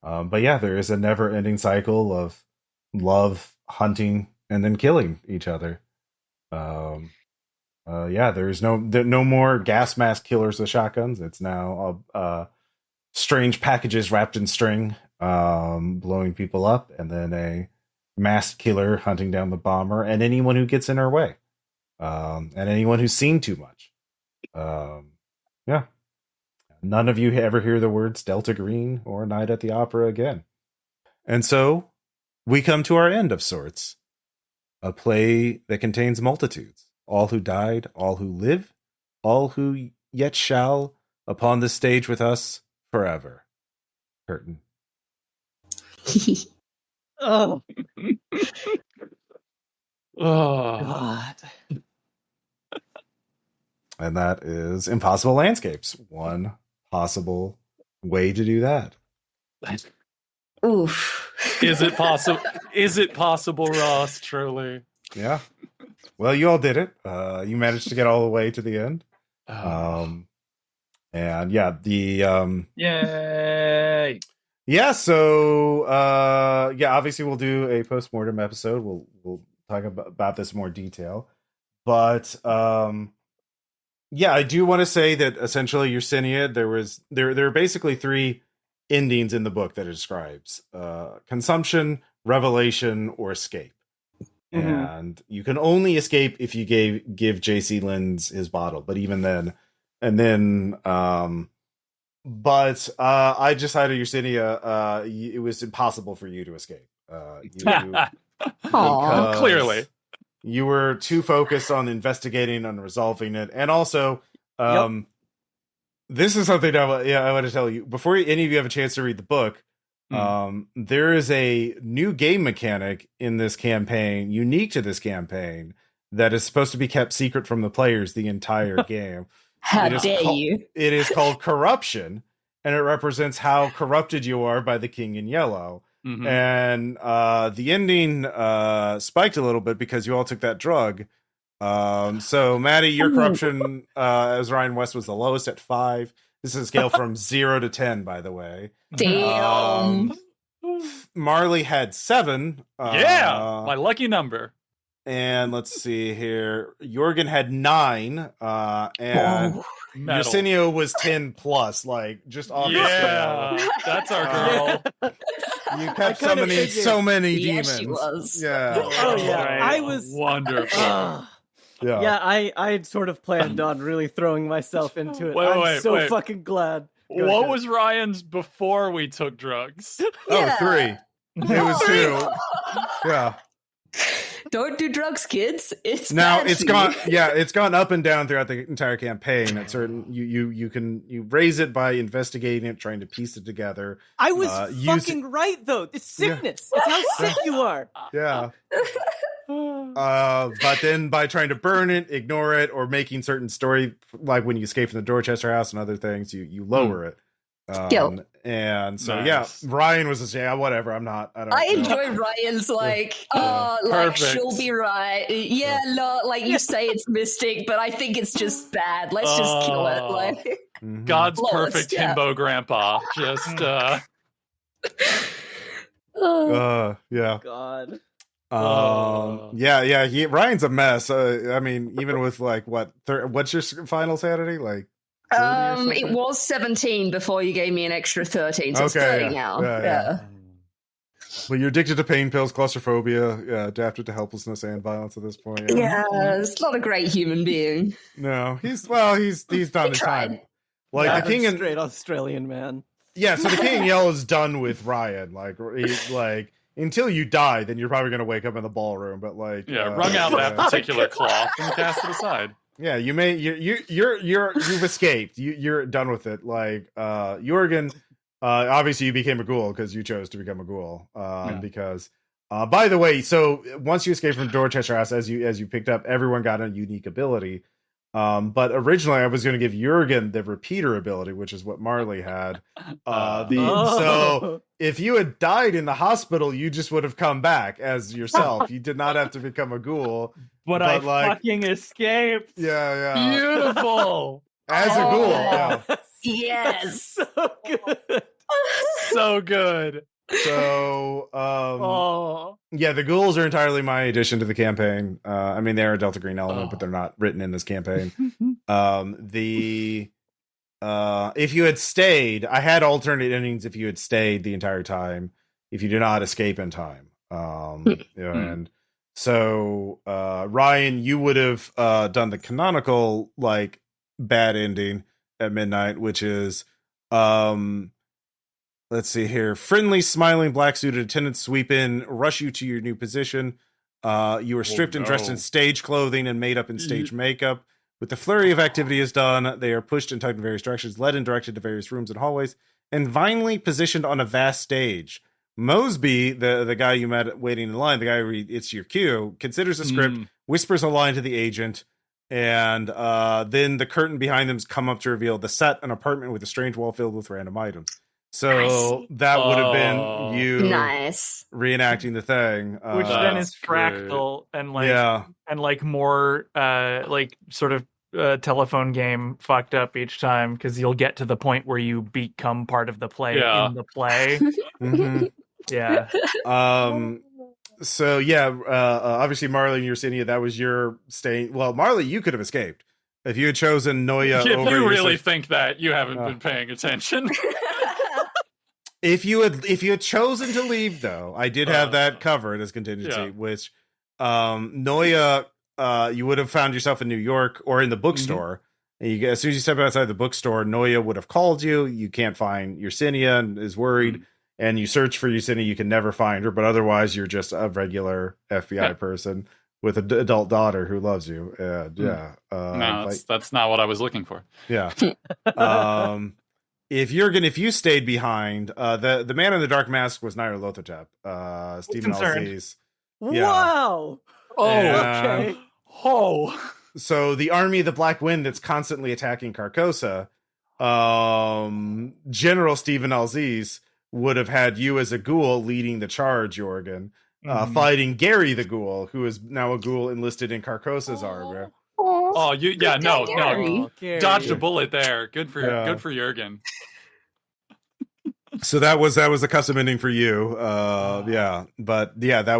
But yeah, there is a never-ending cycle of love, hunting, and then killing each other. There's no more gas mask killers with shotguns. It's now strange packages wrapped in string, blowing people up, and then a masked killer hunting down the bomber and anyone who gets in her way, and anyone who's seen too much. Yeah. None of you ever hear the words Delta Green or Night at the Opera again. And so we come to our end of sorts. A play that contains multitudes. All who died, all who live, all who yet shall upon the stage with us forever. Curtain. Oh. Oh. God. And that is Impossible Landscapes. One possible way to do that. Oof. Is it possible? Is it possible, Ross? Truly. Yeah. Well, you all did it. You managed to get all the way to the end. And yeah, Yay! yeah. So yeah, obviously we'll do a post-mortem episode. We'll talk about this in more detail. But yeah, I do want to say that essentially Yersinia, there are basically 3 endings in the book that it describes: consumption, revelation, or escape. And you can only escape if you give JC Lins his bottle. But even then, and then, but I decided Yersinia, it was impossible for you to escape. Clearly, you were too focused on investigating and resolving it, and also, this is something I want to tell you before any of you have a chance to read the book. There is a new game mechanic in this campaign, unique to this campaign, that is supposed to be kept secret from the players the entire game. How dare you? It is called corruption, and it represents how corrupted you are by the King in Yellow. And the ending spiked a little bit because you all took that drug. So Maddy, your corruption as Ryan West was the lowest at 5. This is a scale from 0 to 10, by the way. Damn. Marley had 7. my lucky number. And let's see here. Jørgen had 9. And Yersinia was 10 plus. Like, just off the scale. That's our girl. You kept summoning so many Yeah, demons. she was. Yeah. Oh yeah, I was wonderful. Yeah, I had sort of planned on really throwing myself into it. Wait, I'm so fucking glad. Go What ahead. was Ryan's before we took drugs? Oh, 3. It was 2. Yeah. Don't do drugs, kids. It's Now bad it's for gone. you. Yeah, it's gone up and down throughout the entire campaign. At certain, you raise it by investigating it, trying to piece it together. I was use fucking right though. It's sickness. It's how sick you are. Yeah. But then by trying to burn it, ignore it, or making certain story, like when you escape from the Dorchester house and other things, you lower it. Guilt. And so Nice. yeah, Ryan was just whatever. I don't. I enjoy Ryan's like Perfect. she'll be right. Yeah, no, like you say it's mystic, but I think it's just bad. Let's just kill it. Like God's Flawless, perfect yeah. himbo grandpa. Just yeah. God. Yeah. Ryan's a mess. I mean, even with like what's your final sanity like? 30 or something? it was 17 before you gave me an extra 13, so it's 30 yeah. now. Yeah. Well, you're addicted to pain pills, claustrophobia, adapted to helplessness and violence at this point. Yeah, it's not a great human being. No, he's done his time. tried. Like Yeah, the king and straight Australian man. yeah, so the King in Yellow is done with Ryan. Like he's like until you die, then you're probably gonna wake up in the ballroom. But like wrung out that particular cloth and cast it aside. Yeah, you've escaped. You're done with it. Like Jørgen, obviously you became a ghoul because you chose to become a ghoul. Because by the way, so once you escaped from Dorchester House, as you picked up, everyone got a unique ability. But originally I was going to give Jørgen the repeater ability, which is what Marley had. So if you had died in the hospital, you just would have come back as yourself. You did not have to become a ghoul. But I fucking escaped. Yeah. Beautiful. As a ghoul. Yeah. Yes. So good. So good. So, yeah, the ghouls are entirely my addition to the campaign. I mean, they're a Delta Green element, but they're not written in this campaign. If you had stayed, I had alternate endings if you had stayed the entire time, if you did not escape in time. And so, Ryan, you would have done the canonical, like, bad ending at midnight, which is, let's see here. Friendly, smiling, black-suited attendants sweep in, rush you to your new position. You are stripped and dressed in stage clothing and made up in stage makeup. With the flurry of activity is done, they are pushed and tugged in various directions, led and directed to various rooms and hallways, and finally positioned on a vast stage. Mosby, the guy you met waiting in line, the guy who it's your cue, considers the script, whispers a line to the agent, and then the curtain behind them come up to reveal the set, an apartment with a strange wall filled with random items. So that would have been you Nice. reenacting the thing, Which then is great. fractal and more sort of telephone game fucked up each time, because you'll get to the point where you become part of the play in the play. Mhm. Yeah. So obviously Marley and Yersinia, that was your staying. Well, Marley, you could have escaped if you had chosen Noya If over. you really think that, you haven't been paying attention. If you had chosen to leave, though, I did have that covered as contingency, which Noya, you would have found yourself in New York or in the bookstore. And as soon as you step outside the bookstore, Noya would have called you. You can't find Yersinia and is worried. And you search for Yersinia, you can never find her. But otherwise, you're just a regular FBI person with an adult daughter who loves you. No, that's not what I was looking for. Yeah. If you stayed behind, the man in the dark mask was Nair Lothotep, Stephen Alziz. Yeah. Wow. Okay. Oh. So the army of the Black Wind that's constantly attacking Carcosa, General Stephen Alziz would have had you as a ghoul leading the charge, Jørgen, fighting Gary the ghoul, who is now a ghoul enlisted in Carcosa's army. Oh, no. Gary. Dodged a bullet there. Good for Jørgen. So that was a custom ending for you. That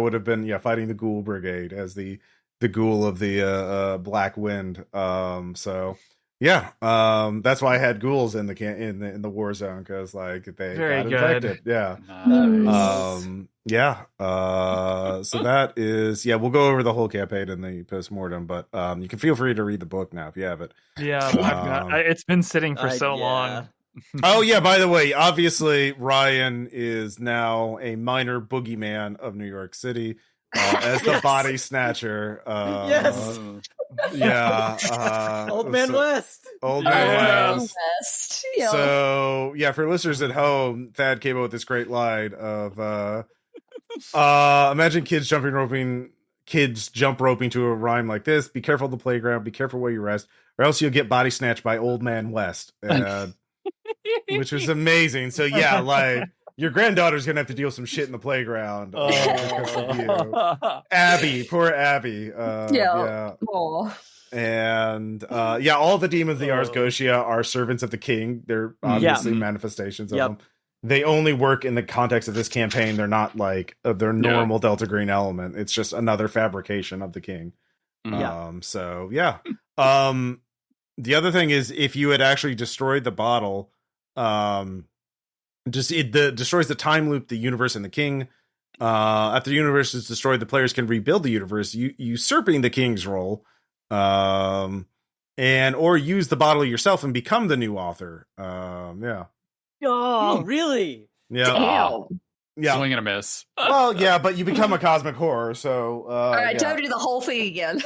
would have been fighting the ghoul brigade as the ghoul of the Black Wind. That's why I had ghouls in the war zone, because like they Very got good. infected. Yeah. Nice. So that is we'll go over the whole campaign in the postmortem, but you can feel free to read the book now if you have it. Yeah, it's been sitting for so long. Oh yeah, by the way, obviously Ryan is now a minor boogeyman of New York City as the body snatcher. Yes. Old Man West. Old Man West. Yeah. So for listeners at home, Thad came up with this great line of imagine kids jump roping to a rhyme like this: be careful of the playground, be careful where you rest, or else you'll get body snatched by Old Man West. Which was amazing. So like your granddaughter's gonna have to deal with some shit in the playground because of you. Abby, poor Abby. And all the demons of the Ars Gotia are servants of the king. They're obviously manifestations of them. They only work in the context of this campaign. They're not like their normal Delta Green element. It's just another fabrication of the king. The other thing is, if you had actually destroyed the bottle, destroys the time loop, the universe, and the king. After the universe is destroyed, the players can rebuild the universe, usurping the king's role, or use the bottle yourself and become the new author. Oh, really? Yeah. Yeah. Swing and a miss. Well, but you become a cosmic horror, so all right, don't do the whole thing again.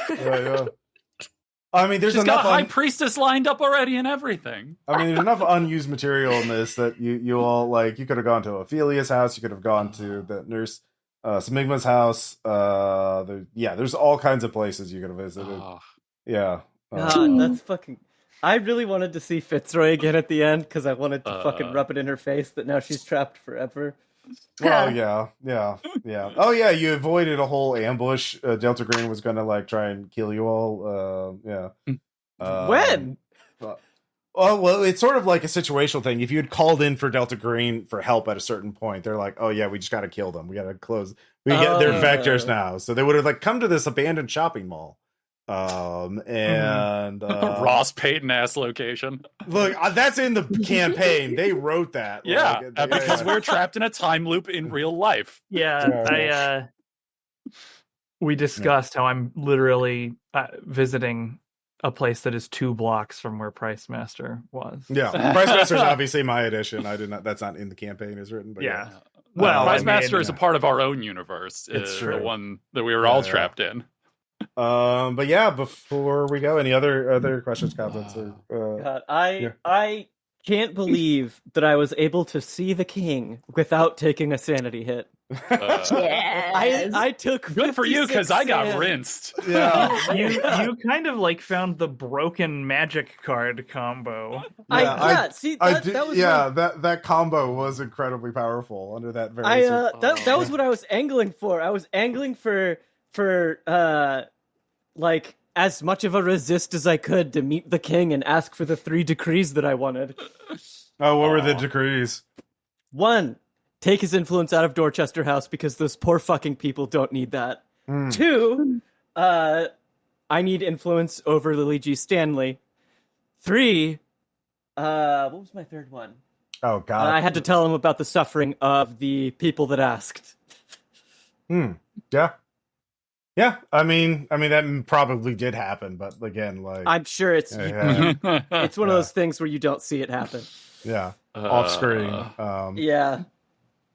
I mean, there's She's enough got High Priestess lined up already and everything. I mean, there's enough unused material in this that you all like. You could have gone to Ophelia's house. You could have gone to the nurse Smigma's house. There's all kinds of places you could have visited. God, that's fucking. I really wanted to see Fitzroy again at the end because I wanted to fucking rub it in her face that now she's trapped forever. Well, yeah. Oh, yeah, you avoided a whole ambush. Delta Green was going to, like, try and kill you all. When? Well, it's sort of like a situational thing. If you had called in for Delta Green for help at a certain point, they're like, oh, yeah, we just got to kill them. We got to close. We get their vectors now. So they would have, like, come to this abandoned shopping mall. Ross Payton-ass location. Look, that's in the campaign. They wrote that. Because we're trapped in a time loop in real life. We discussed how I'm literally visiting a place that is 2 blocks from where Price Master was. Yeah, Price Master is obviously my addition. I did not. That's not in the campaign as written. But Well, Price Master is a part of our own universe. It's true. The one that we were all trapped in. Before we go, any other questions, comments? God, I can't believe that I was able to see the king without taking a sanity hit. Yes. I took Good for you, because 56 I got sand. rinsed. Yeah. You kind of like found the broken magic card combo. See, that was that combo was incredibly powerful under that very. that was what I was angling for. I was angling for like as much of a resist as I could to meet the king and ask for the 3 decrees that I wanted. Oh, what were the decrees? 1, take his influence out of Dorchester House because those poor fucking people don't need that. 2, I need influence over Lily G. Stanley. 3, what was my third one? Oh God! I had to tell him about the suffering of the people that asked. Yeah. I mean that probably did happen, but again, like I'm sure it's it's one of those things where you don't see it happen. Yeah, off screen. Yeah.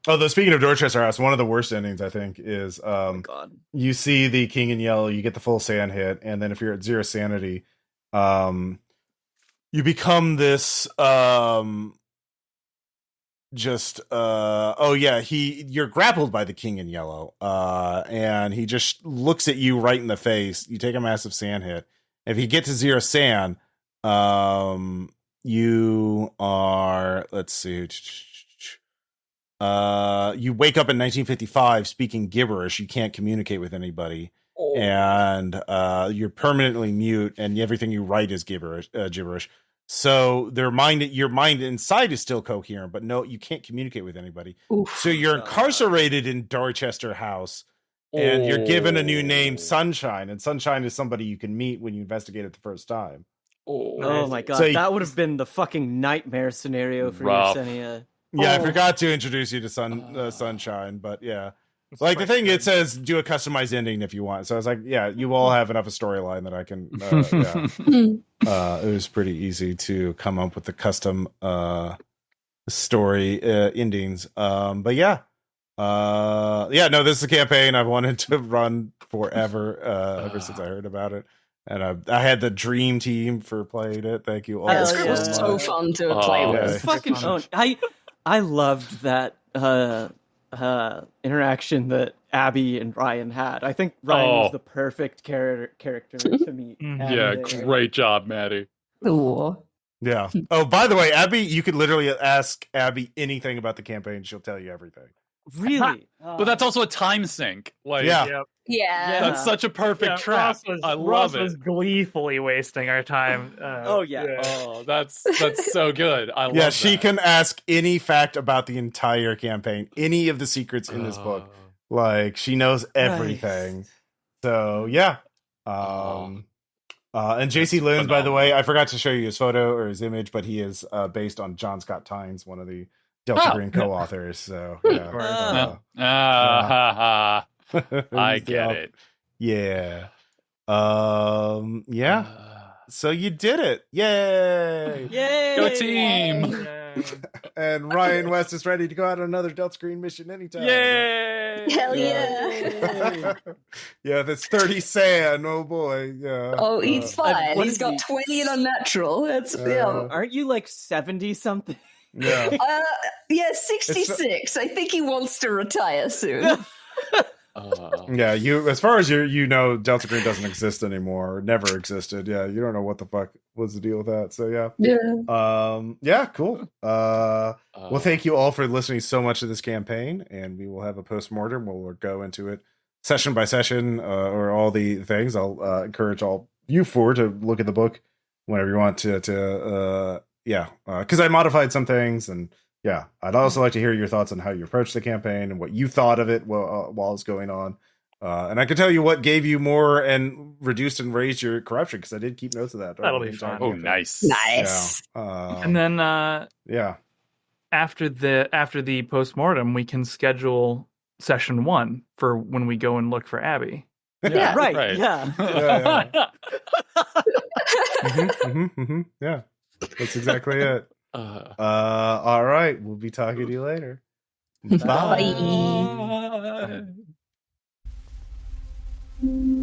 Although speaking of Dorchester House, one of the worst endings I think is God. you see the king in yellow, you get the full sand hit, and then if you're at 0 sanity, you become this you're grappled by the king in yellow, and he just looks at you right in the face. You take a massive sand hit. If you get to 0 sand, you are, let's see, you wake up in 1955 speaking gibberish. You can't communicate with anybody, and you're permanently mute, and everything you write is gibberish. So your mind inside is still coherent, but no, you can't communicate with anybody. So you're incarcerated in Dorchester House, and you're given a new name, Sunshine, and Sunshine is somebody you can meet when you investigate it the first time. Oh my God, that would have been the fucking nightmare scenario for Yersinia. Yeah, I forgot to introduce you to Sunshine, but yeah. Like the thing, it says do a customized ending if you want. So I was like, yeah, you all have enough of storyline that I can. It was pretty easy to come up with the custom story endings. But yeah, no, this is a campaign I've wanted to run forever, ever since I heard about it. And I had the dream team for playing it. Thank you all. That script was so fun to play with. Fucking I loved that interaction that Abby and Ryan had. I think Ryan was the perfect character to meet. Yeah, great job, Maddy. Ooh. Yeah. Oh, by the way, Abby, you could literally ask Abby anything about the campaign. She'll tell you everything. Really? But that's also a time sync. Like, Yeah. That's such a perfect trap. I love Ross it. was gleefully wasting our time. Oh, that's so good. I love that. She can ask any fact about the entire campaign, any of the secrets in this book. Like, she knows everything. Nice. So, yeah. And JC Lynn's, by the way, I forgot to show you his photo or his image, but he is based on John Scott Tynes, one of the Delta Green co-authors. So, I get it. Yeah. So you did it. Yay! Yay! Go team! And Ryan West is ready to go out on another Delta Green mission anytime. Yay! Hell yeah! Yeah, that's 30 sand. Oh boy. Yeah. Oh, he's fine. He's got 20 in unnatural. That's Aren't you like 70 something? Yeah. 66. I think he wants to retire soon. Yeah, as far as you know, Delta Green doesn't exist anymore, or never existed. Yeah, you don't know what the fuck was the deal with that. So cool. Well, thank you all for listening so much to this campaign, and we will have a postmortem. We'll go into it session by session, or all the things. I'll encourage all you four to look at the book whenever you want to because I modified some things, and I'd also like to hear your thoughts on how you approached the campaign and what you thought of it while it's going on. And I can tell you what gave you more and reduced and raised your corruption, because I did keep notes of that. That'll be fun. Oh, nice. And then after the postmortem, we can schedule session 1 for when we go and look for Abby. Yeah. Yeah, that's exactly it. All right, we'll be talking to you later. Bye. Bye.